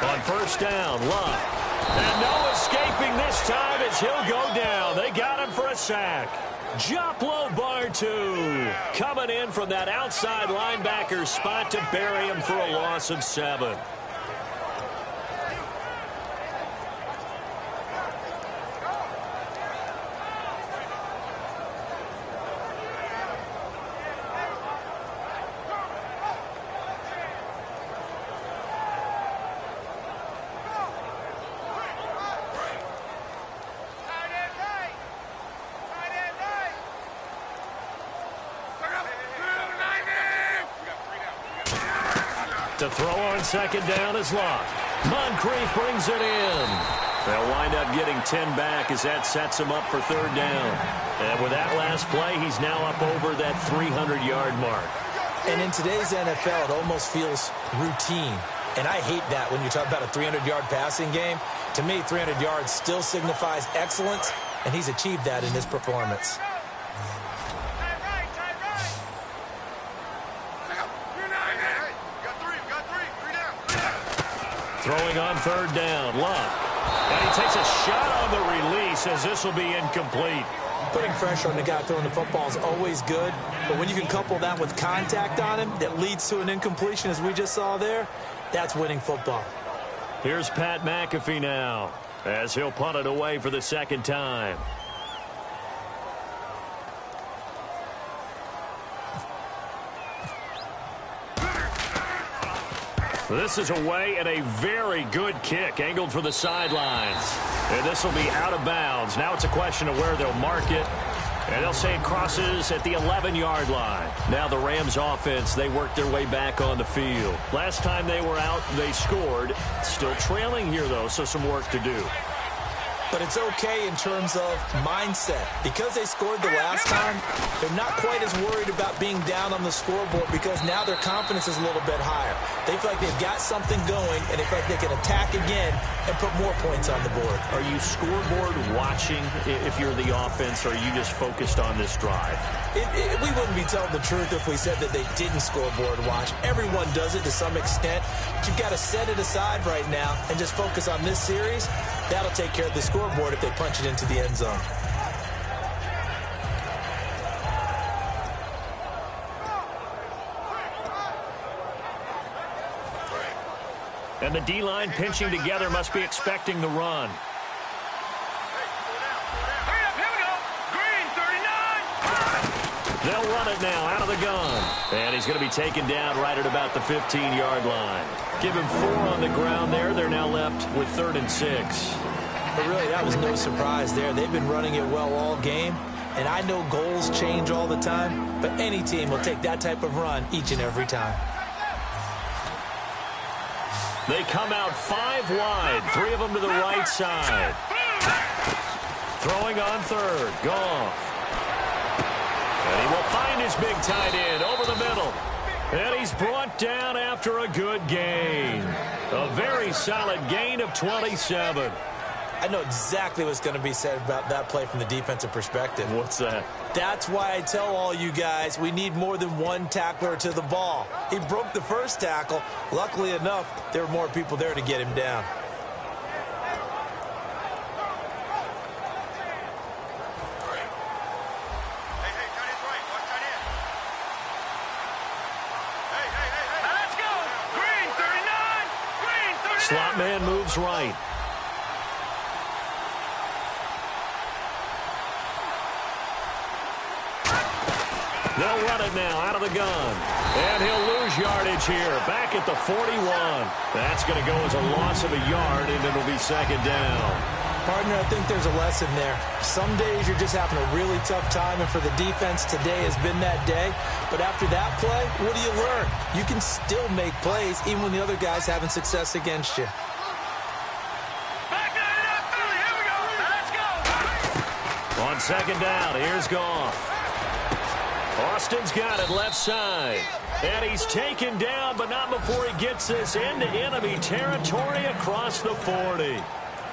On first down, Luck. And no escaping this time as he'll go down. They got him for a sack. Joplo Bartu coming in from that outside linebacker spot to bury him for a loss of 7. To throw on second down is Locke. Moncrief brings it in. They'll wind up getting 10 back as that sets him up for third down. And with that last play, he's now up over that 300-yard mark. And in today's NFL, it almost feels routine. And I hate that when you talk about a 300-yard passing game. To me, 300 yards still signifies excellence, and he's achieved that in his performance. Throwing on third down, Luck. And he takes a shot on the release as this will be incomplete. Putting pressure on the guy throwing the football is always good, but when you can couple that with contact on him that leads to an incompletion, as we just saw there, that's winning football. Here's Pat McAfee now as he'll punt it away for the second time. This is away and a very good kick angled for the sidelines. And this will be out of bounds. Now it's a question of where they'll mark it. And they'll say it crosses at the 11-yard line. Now the Rams offense, they work their way back on the field. Last time they were out, they scored. Still trailing here, though, so some work to do. But it's okay in terms of mindset. Because they scored the last time, they're not quite as worried about being down on the scoreboard because now their confidence is a little bit higher. They feel like they've got something going, and they feel like they can attack again and put more points on the board. Are you scoreboard watching if you're the offense, or are you just focused on this drive? We wouldn't be telling the truth if we said that they didn't scoreboard watch. Everyone does it to some extent. But you've got to set it aside right now and just focus on this series. That'll take care of the scoreboard if they punch it into the end zone. And the D-line pinching together must be expecting the run. They'll run it now out of the gun. And he's going to be taken down right at about the 15-yard line. Give him 4 on the ground there. They're now left with 3rd and 6. But really, that was no surprise there. They've been running it well all game. And I know goals change all the time, but any team will take that type of run each and every time. They come out 5 wide, 3 of them to the right side. Throwing on third, Goff. And he will find his big tight end over the middle. And he's brought down after a good gain. A very solid gain of 27. I know exactly what's going to be said about that play from the defensive perspective. What's that? That's why I tell all you guys we need more than one tackler to the ball. He broke the first tackle. Luckily enough, there were more people there to get him down. Slot man moves right. They'll run it now out of the gun. And he'll lose yardage here. Back at the 41. That's going to go as a loss of a yard, and it'll be second down. Partner, I think there's a lesson there. Some days you're just having a really tough time, and for the defense, today has been that day. But after that play, what do you learn? You can still make plays even when the other guy's having success against you. On second down, here's Goff. Austin's got it left side. And he's taken down, but not before he gets this into enemy territory across the 40.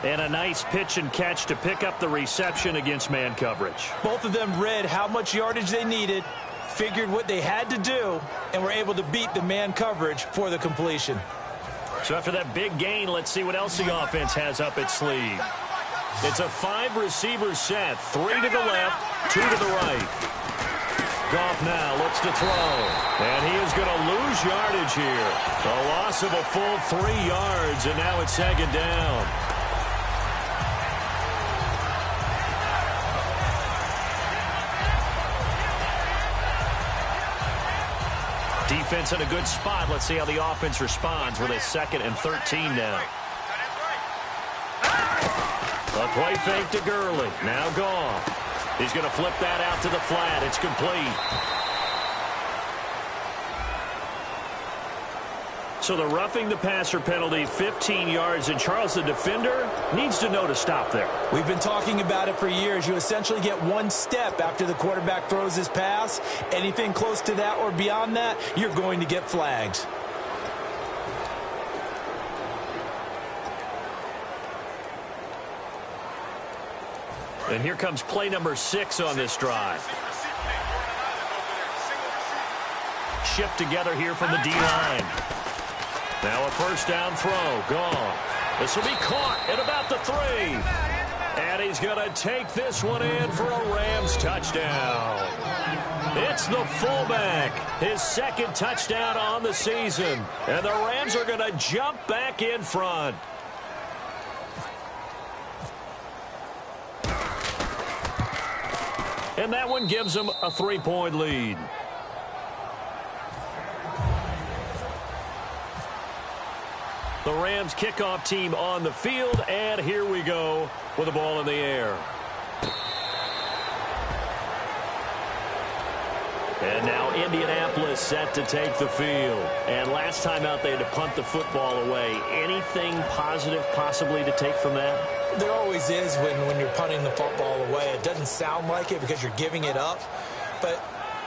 And a nice pitch and catch to pick up the reception against man coverage. Both of them read how much yardage they needed, figured what they had to do, and were able to beat the man coverage for the completion. So after that big gain, let's see what else the offense has up its sleeve. It's a 5-receiver set, 3 to the left, 2 to the right. Goff now looks to throw, and he is going to lose yardage here. A loss of a full 3 yards, and now it's second down. Defense in a good spot. Let's see how the offense responds with a 2nd and 13 now. A play fake to Gurley. Now Goff. He's going to flip that out to the flat. It's complete. So the roughing the passer penalty, 15 yards, and Charles, the defender, needs to know to stop there. We've been talking about it for years. You essentially get 1 step after the quarterback throws his pass. Anything close to that or beyond that, you're going to get flagged. And here comes play number 6 on this drive. Shift together here from the D-line. Now a first down throw. Gone. This will be caught at about the 3. And he's going to take this one in for a Rams touchdown. It's the fullback. His 2nd touchdown on the season. And the Rams are going to jump back in front. And that one gives them a 3-point lead. The Rams kickoff team on the field, and here we go with the ball in the air. And now Indianapolis set to take the field. And last time out they had to punt the football away. Anything positive possibly to take from that? There always is when you're punting the football away. It doesn't sound like it because you're giving it up, but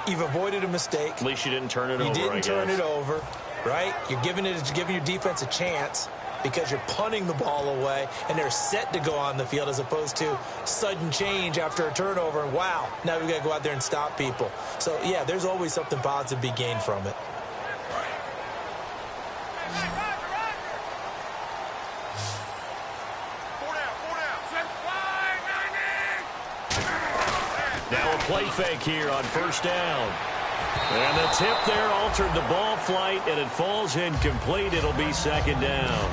you've avoided a mistake. At least you didn't turn it over, You didn't turn it over, right? You're giving your defense a chance because you're punting the ball away, and they're set to go on the field as opposed to sudden change after a turnover, and wow, now we've got to go out there and stop people. So, yeah, there's always something positive to be gained from it. Now a play fake here on first down. And the tip there altered the ball flight, and it falls incomplete. It'll be second down.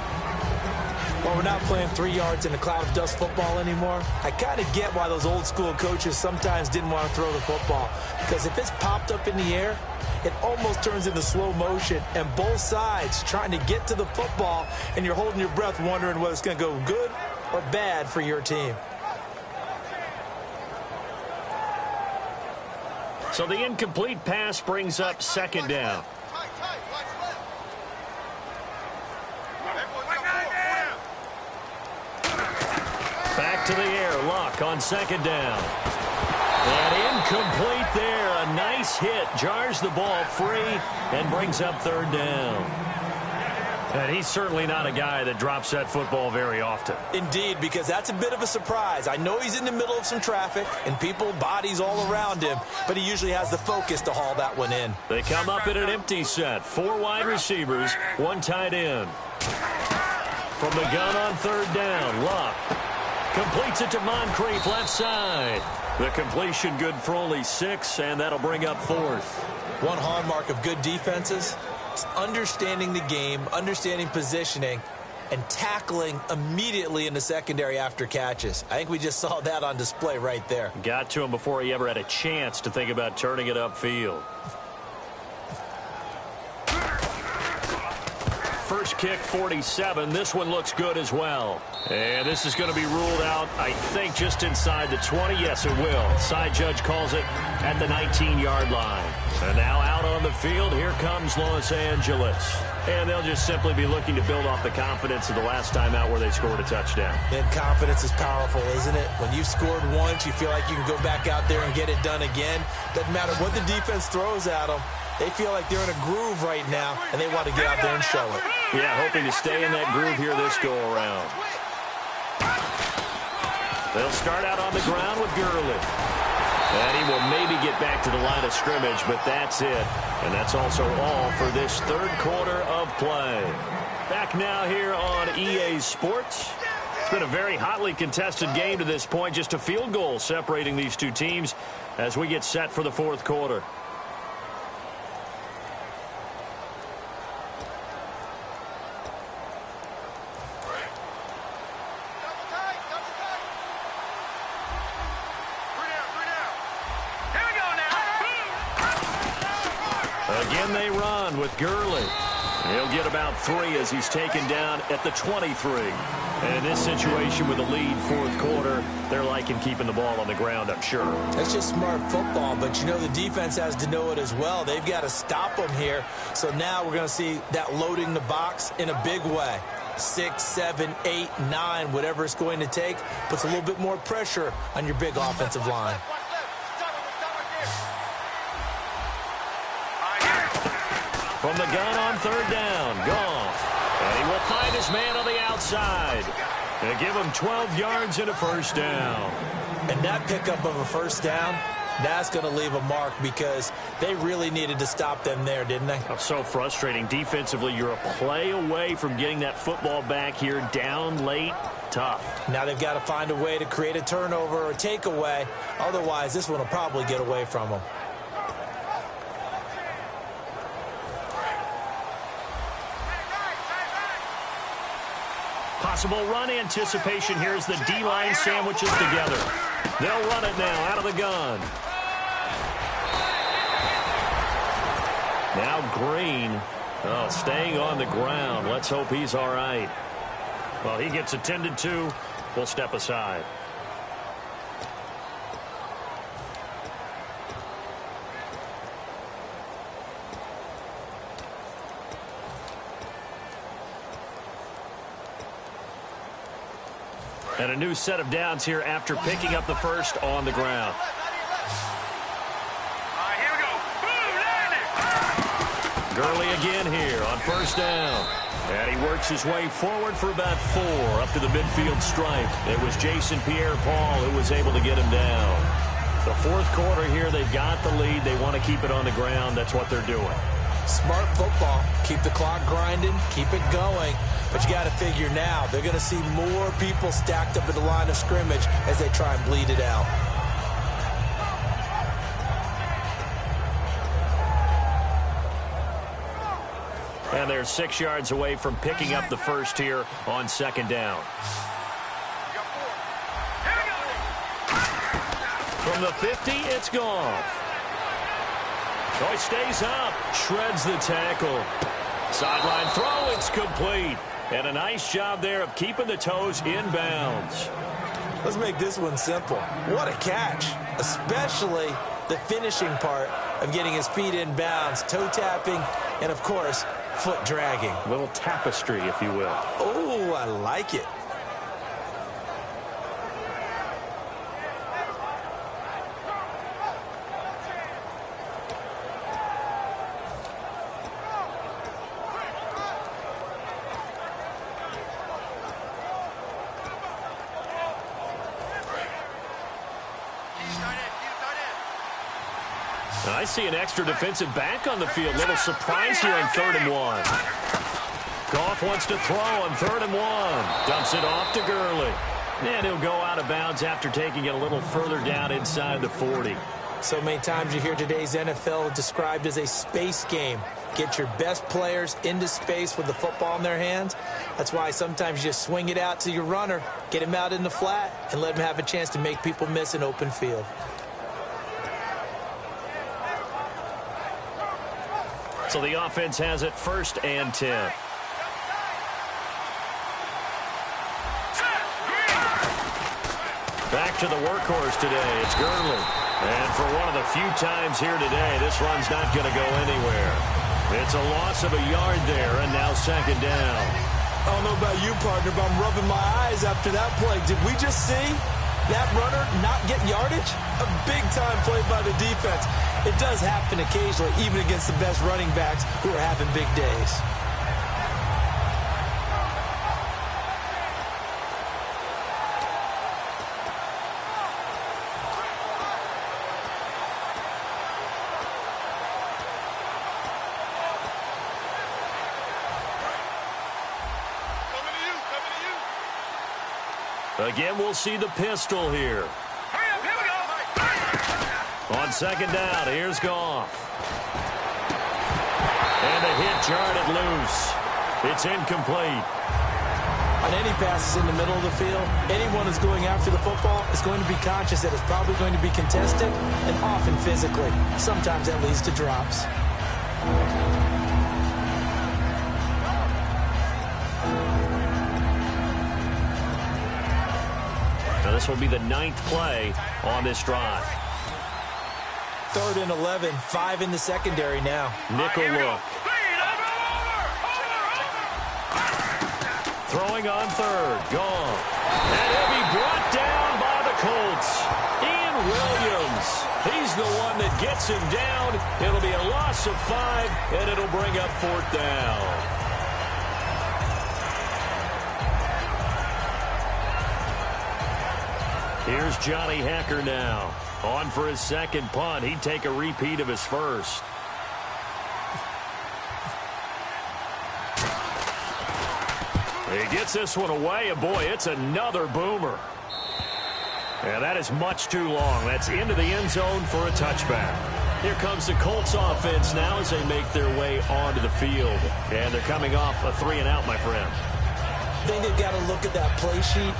Well, we're not playing 3 yards in a cloud of dust football anymore. I kind of get why those old school coaches sometimes didn't want to throw the football. Because if it's popped up in the air, it almost turns into slow motion. And both sides trying to get to the football, and you're holding your breath wondering whether it's going to go good or bad for your team. So the incomplete pass brings up second down. Back to the air. Luck on second down. And incomplete there. A nice base hit jars the ball free and brings up third down. And he's certainly not a guy that drops that football very often. Indeed, because that's a bit of a surprise. I know he's in the middle of some traffic and people, bodies all around him, but he usually has the focus to haul that one in. They come up in an empty set. 4 wide receivers, 1 tight end. From the gun on third down, Luck completes it to Moncrief left side. The completion good for only 6, and that'll bring up 4th. One hallmark of good defenses is understanding the game, understanding positioning, and tackling immediately in the secondary after catches. I think we just saw that on display right there. Got to him before he ever had a chance to think about turning it upfield. First kick, 47. This one looks good as well. And this is going to be ruled out, I think, just inside the 20. Yes, it will. Side judge calls it at the 19-yard line. And now out on the field, here comes Los Angeles. And they'll just simply be looking to build off the confidence of the last time out where they scored a touchdown. And confidence is powerful, isn't it? When you've scored once, you feel like you can go back out there and get it done again. Doesn't matter what the defense throws at them. They feel like they're in a groove right now, and they want to get out there and show it. Yeah, hoping to stay in that groove here this go-around. They'll start out on the ground with Gurley. And he will maybe get back to the line of scrimmage, but that's it. And that's also all for this third quarter of play. Back now here on EA Sports. It's been a very hotly contested game to this point. Just a field goal separating these two teams as we get set for the fourth quarter. Again, they run with Gurley. He'll get about 3 as he's taken down at the 23. And in this situation with the lead fourth quarter, they're liking keeping the ball on the ground, I'm sure. That's just smart football, but you know the defense has to know it as well. They've got to stop them here. So now we're going to see that loading the box in a big way. 6, 7, 8, 9, whatever it's going to take, puts a little bit more pressure on your big offensive line. From the gun on third down, Goff. And he will find his man on the outside. And give him 12 yards and a first down. And that pickup of a first down, that's going to leave a mark because they really needed to stop them there, didn't they? Oh, so frustrating. Defensively, you're a play away from getting that football back here down late. Tough. Now they've got to find a way to create a turnover or a takeaway. Otherwise, this one will probably get away from them. Possible run anticipation. Here's the D-line sandwiches together. They'll run it now out of the gun. Now Green. Oh, staying on the ground. Let's hope he's all right. Well, he gets attended to. We'll step aside. And a new set of downs here after picking up the first on the ground. Here we go. Boom, Gurley again here on first down. And he works his way forward for about 4 up to the midfield stripe. It was Jason Pierre-Paul who was able to get him down. The fourth quarter here, they've got the lead. They want to keep it on the ground. That's what they're doing. Smart football. Keep the clock grinding. Keep it going. But you got to figure now, they're going to see more people stacked up at the line of scrimmage as they try and bleed it out. And they're 6 yards away from picking up the first here on second down. From the 50, it's Goff. So he stays up, shreds the tackle. Sideline throw, it's complete. And a nice job there of keeping the toes in bounds. Let's make this one simple. What a catch, especially the finishing part of getting his feet in bounds, toe tapping, and of course, foot dragging. A little tapestry, if you will. Oh, I like it. I see an extra defensive back on the field. Little surprise here on 3rd and 1. Goff wants to throw on 3rd and 1. Dumps it off to Gurley. And he'll go out of bounds after taking it a little further down inside the 40. So many times you hear today's NFL described as a space game. Get your best players into space with the football in their hands. That's why sometimes you just swing it out to your runner, get him out in the flat, and let him have a chance to make people miss an open field. So the offense has it 1st and 10. Back to the workhorse today. It's Gurley. And for one of the few times here today, this run's not going to go anywhere. It's a loss of a yard there, and now 2nd down. I don't know about you, partner, but I'm rubbing my eyes after that play. Did we just see that runner not get yardage? A big-time play by the defense. It does happen occasionally, even against the best running backs who are having big days. Again, we'll see the pistol here. On 2nd down, here's Goff. And a hit jarred loose. It's incomplete. On any passes in the middle of the field, anyone who's going after the football is going to be conscious that it's probably going to be contested and often physically. Sometimes that leads to drops. Now this will be the 9th play on this drive. 3rd and 11, 5 in the secondary now. Nickel look. Throwing on 3rd, gone. And he'll be brought down by the Colts. Ian Williams. He's the one that gets him down. It'll be a loss of 5, and it'll bring up 4th down. Here's Johnny Hacker now. On for his 2nd punt. He'd take a repeat of his 1st. He gets this one away, and boy, it's another boomer. And that is much too long. That's into the end zone for a touchback. Here comes the Colts offense now as they make their way onto the field. And they're coming off a 3-and-out, my friend. I think they've got to look at that play sheet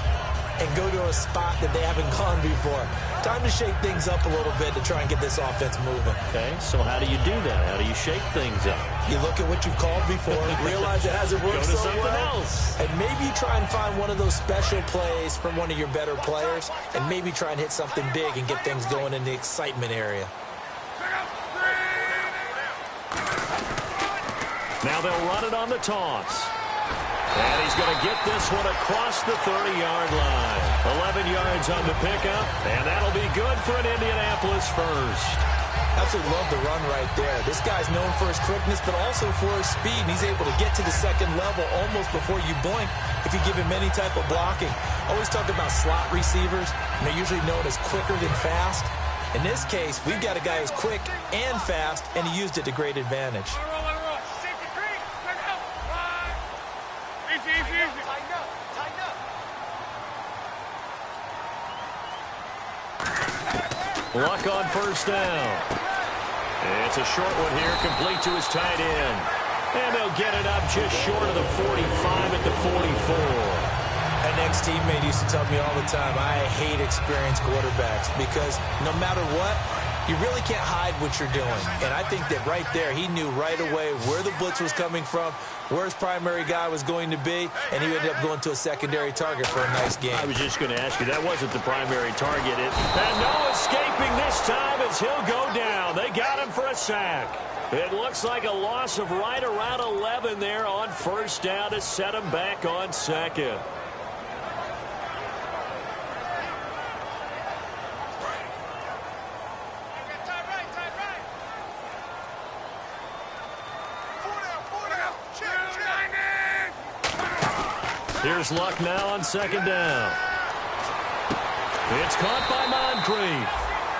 and go to a spot that they haven't gone before. Time to shake things up a little bit to try and get this offense moving. Okay, so how do you do that? How do you shake things up? You look at what you've called before, realize it hasn't worked so well, else. and maybe try and find one of those special plays from one of your better players, and maybe try and hit something big and get things going in the excitement area. Now they'll run it on the toss. And he's going to get this one across the 30-yard line. 11 yards on the pickup, and that'll be good for an Indianapolis first. Absolutely love the run right there. This guy's known for his quickness, but also for his speed. And he's able to get to the 2nd level almost before you blink if you give him any type of blocking. Always talk about slot receivers, and they're usually known as quicker than fast. In this case, we've got a guy who's quick and fast, and he used it to great advantage. Luck on 1st down. It's a short one here, complete to his tight end. And they'll get it up just short of the 45 at the 44. An ex-teammate used to tell me all the time, I hate experienced quarterbacks because no matter what, you really can't hide what you're doing. And I think that right there, he knew right away where the blitz was coming from, where his primary guy was going to be, and he ended up going to a secondary target for a nice game. I was just going to ask you, that wasn't the primary target. And no escaping this time as he'll go down. They got him for a sack. It looks like a loss of right around 11 there on 1st down to set him back on 2nd. Here's Luck now on 2nd down. It's caught by Moncrief.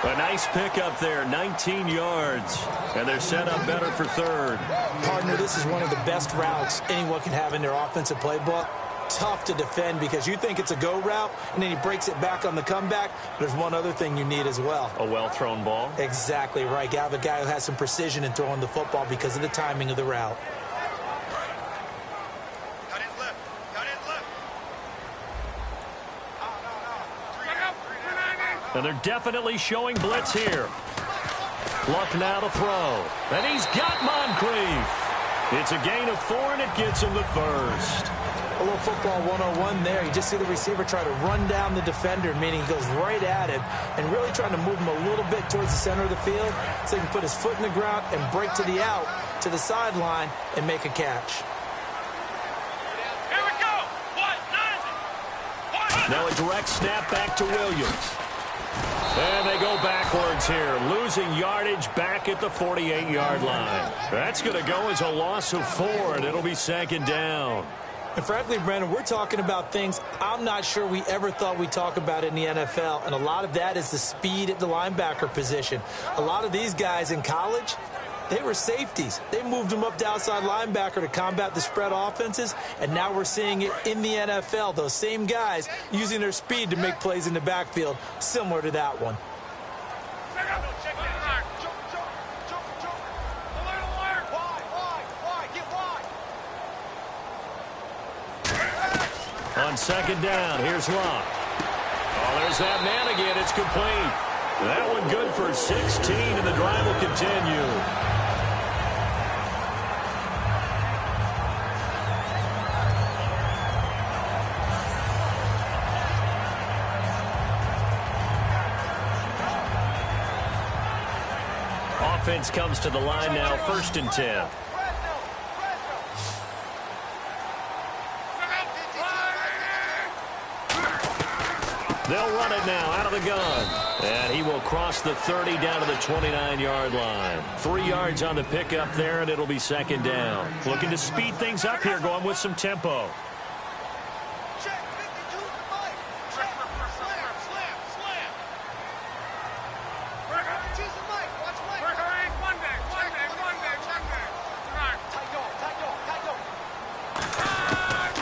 A nice pickup there, 19 yards. And they're set up better for third. Partner, this is one of the best routes anyone can have in their offensive playbook. Tough to defend because you think it's a go route, and then he breaks it back on the comeback. There's one other thing you need as well. A well-thrown ball? Exactly right. You have a guy who has some precision in throwing the football because of the timing of the route. And they're definitely showing blitz here. Luck now to throw. And he's got Moncrief. It's a gain of 4, and it gets him the first. A little football 101 there. You just see the receiver try to run down the defender, meaning he goes right at him and really trying to move him a little bit towards the center of the field so he can put his foot in the ground and break to the out, to the sideline, and make a catch. Here we go. Now a direct snap back to Williams. And they go backwards here, losing yardage back at the 48-yard line. That's going to go as a loss of 4, and it'll be second down. And frankly, Brandon, we're talking about things I'm not sure we ever thought we'd talk about in the NFL, and a lot of that is the speed at the linebacker position. A lot of these guys in college, they were safeties. They moved them up to outside linebacker to combat the spread offenses, and now we're seeing it in the NFL. Those same guys using their speed to make plays in the backfield, similar to that one. On second down, here's Luck. Oh, there's that man again. It's complete. That one good for 16, and the drive will continue. Offense comes to the line now, 1st and 10. They'll run it now out of the gun. And he will cross the 30 down to the 29-yard line. 3 yards on the pickup there, and it'll be second down. Looking to speed things up here, going with some tempo.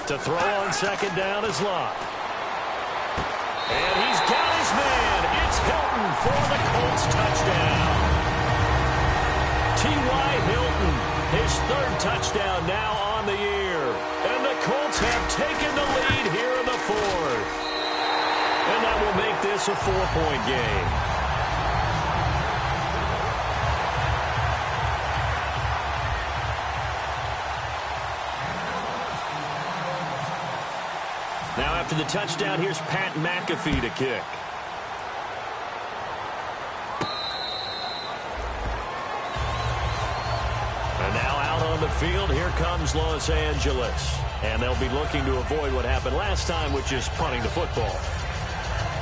To throw on second down is Luck. And he's got his man. It's Hilton for the Colts touchdown. T.Y. Hilton, his 3rd touchdown now on the year. And the Colts have taken the lead here in the 4th. And that will make this a 4-point game. Now after the touchdown, here's Pat McAfee to kick. And now out on the field, here comes Los Angeles. And they'll be looking to avoid what happened last time, which is punting the football.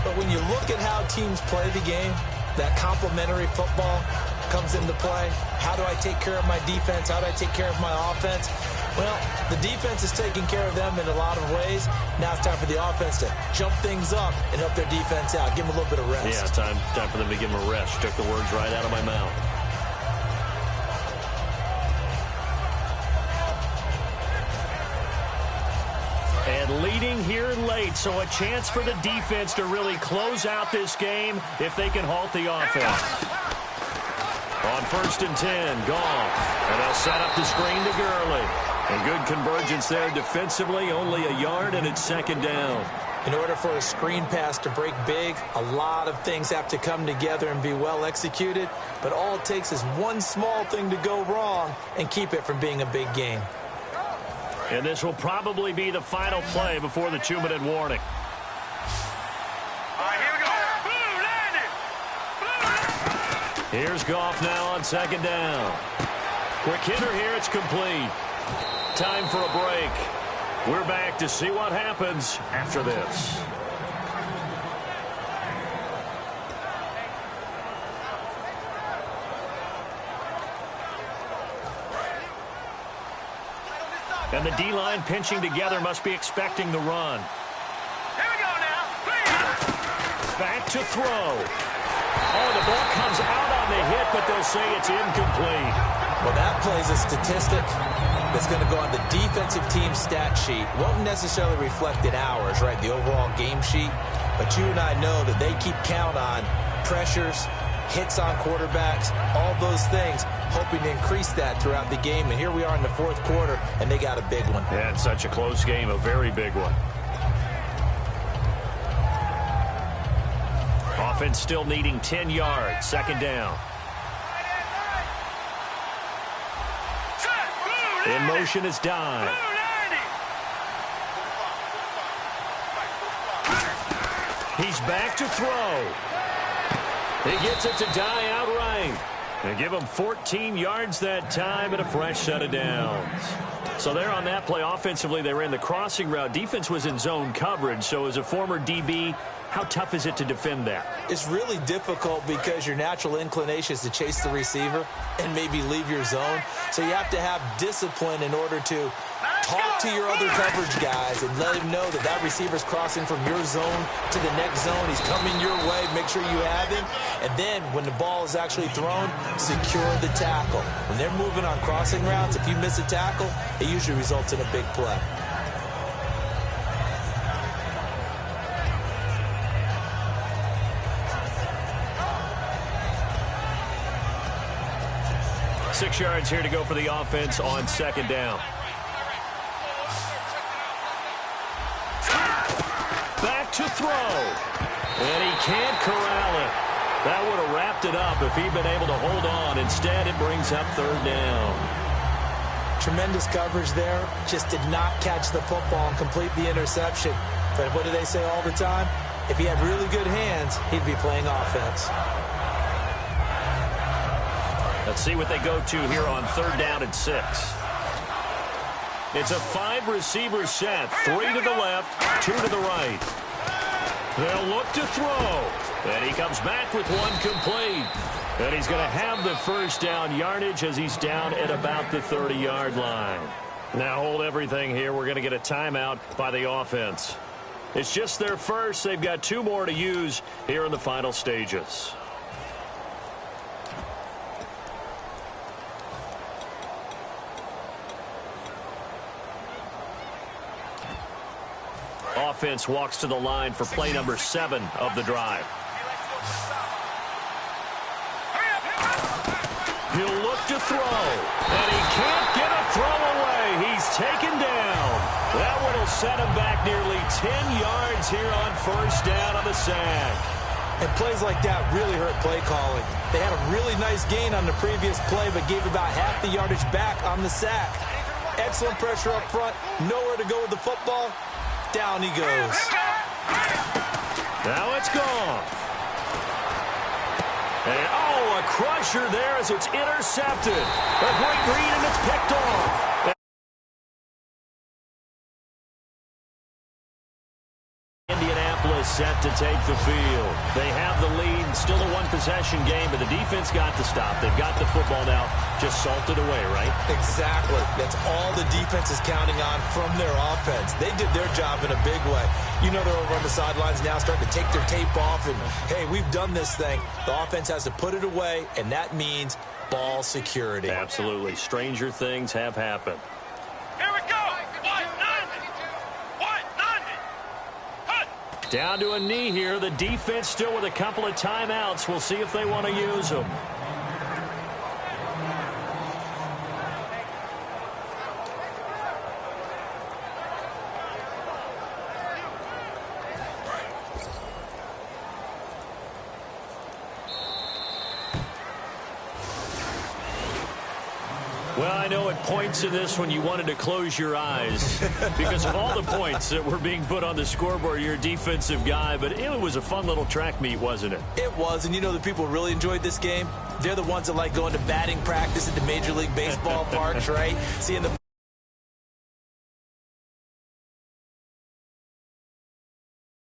But when you look at how teams play the game, that complementary football comes into play. How do I take care of my defense? How do I take care of my offense? Well, the defense is taking care of them in a lot of ways. Now it's time for the offense to jump things up and help their defense out. Give them a little bit of rest. Yeah, time for them to give them a rest. Took the words right out of my mouth. And leading here late, so a chance for the defense to really close out this game if they can halt the offense. On 1st and 10, Goff. And they'll set up the screen to Gurley. And good convergence there defensively, only a yard, and it's second down. In order for a screen pass to break big, a lot of things have to come together and be well executed. But all it takes is one small thing to go wrong and keep it from being a big game. And this will probably be the final play before the 2-minute warning. All right, here we go. Here's Goff now on second down. Quick hitter here, it's complete. Time for a break. We're back to see what happens after this. And the D-line pinching together must be expecting the run. Here we go now. Back to throw. Oh, the ball comes out on the hit, but they'll say it's incomplete. Well, that plays a statistic that's going to go on the defensive team stat sheet. Won't necessarily reflect in ours, right, the overall game sheet. But you and I know that they keep count on pressures, hits on quarterbacks, all those things, hoping to increase that throughout the game. And here we are in the fourth quarter, and they got a big one. Yeah, it's such a close game, a very big one. Offense still needing 10 yards, second down. In motion is Dye. He's back to throw. He gets it to Dye outright. And give him 14 yards that time and a fresh set of downs. So there on that play, offensively, they ran the crossing route. Defense was in zone coverage. So as a former DB, how tough is it to defend that? It's really difficult because your natural inclination is to chase the receiver and maybe leave your zone. So you have to have discipline in order to talk to your other coverage guys and let him know that that receiver's crossing from your zone to the next zone. He's coming your way. Make sure you have him. And then when the ball is actually thrown, secure the tackle. When they're moving on crossing routes, if you miss a tackle, it usually results in a big play. Six yards here to go for the offense on second down. Back to throw. And he can't corral it. That would have wrapped it up if he'd been able to hold on. Instead, it brings up third down. Tremendous coverage there. Just did not catch the football and complete the interception. But what do they say all the time? If he had really good hands, he'd be playing offense. Let's see what they go to here on third down and 6. It's a 5-receiver set. 3 to the left, 2 to the right. They'll look to throw. And he comes back with one complete. And he's going to have the first down yardage as he's down at about the 30-yard line. Now hold everything here. We're going to get a timeout by the offense. It's just their first. They've got 2 more to use here in the final stages. Offense walks to the line for play number 7 of the drive. He'll look to throw, and he can't get a throw away. He's taken down. That one will set him back nearly 10 yards here on first down on the sack. And plays like that really hurt play calling. They had a really nice gain on the previous play, but gave about half the yardage back on the sack. Excellent pressure up front, nowhere to go with the football. Down he goes. Now it's gone. And, oh, a crusher there as it's intercepted. A great read, and it's picked off. Indianapolis set to take the field. They have the lead. Still a one-possession game, but the defense got to stop. They've got the football now. Just salted away, right? Exactly. That's all the defense is counting on from their offense. They did their job in a big way. You know they're over on the sidelines now starting to take their tape off and, hey, we've done this thing. The offense has to put it away, and that means ball security. Absolutely. Stranger things have happened. Here we go. Down to a knee here. The defense still with a couple of timeouts. We'll see if they want to use them. Well, I know at points in this when you wanted to close your eyes because of all the points that were being put on the scoreboard. You're a defensive guy, but it was a fun little track meet, wasn't it? It was, and you know the people who really enjoyed this game? They're the ones that like going to batting practice at the Major League Baseball parks, right? Seeing the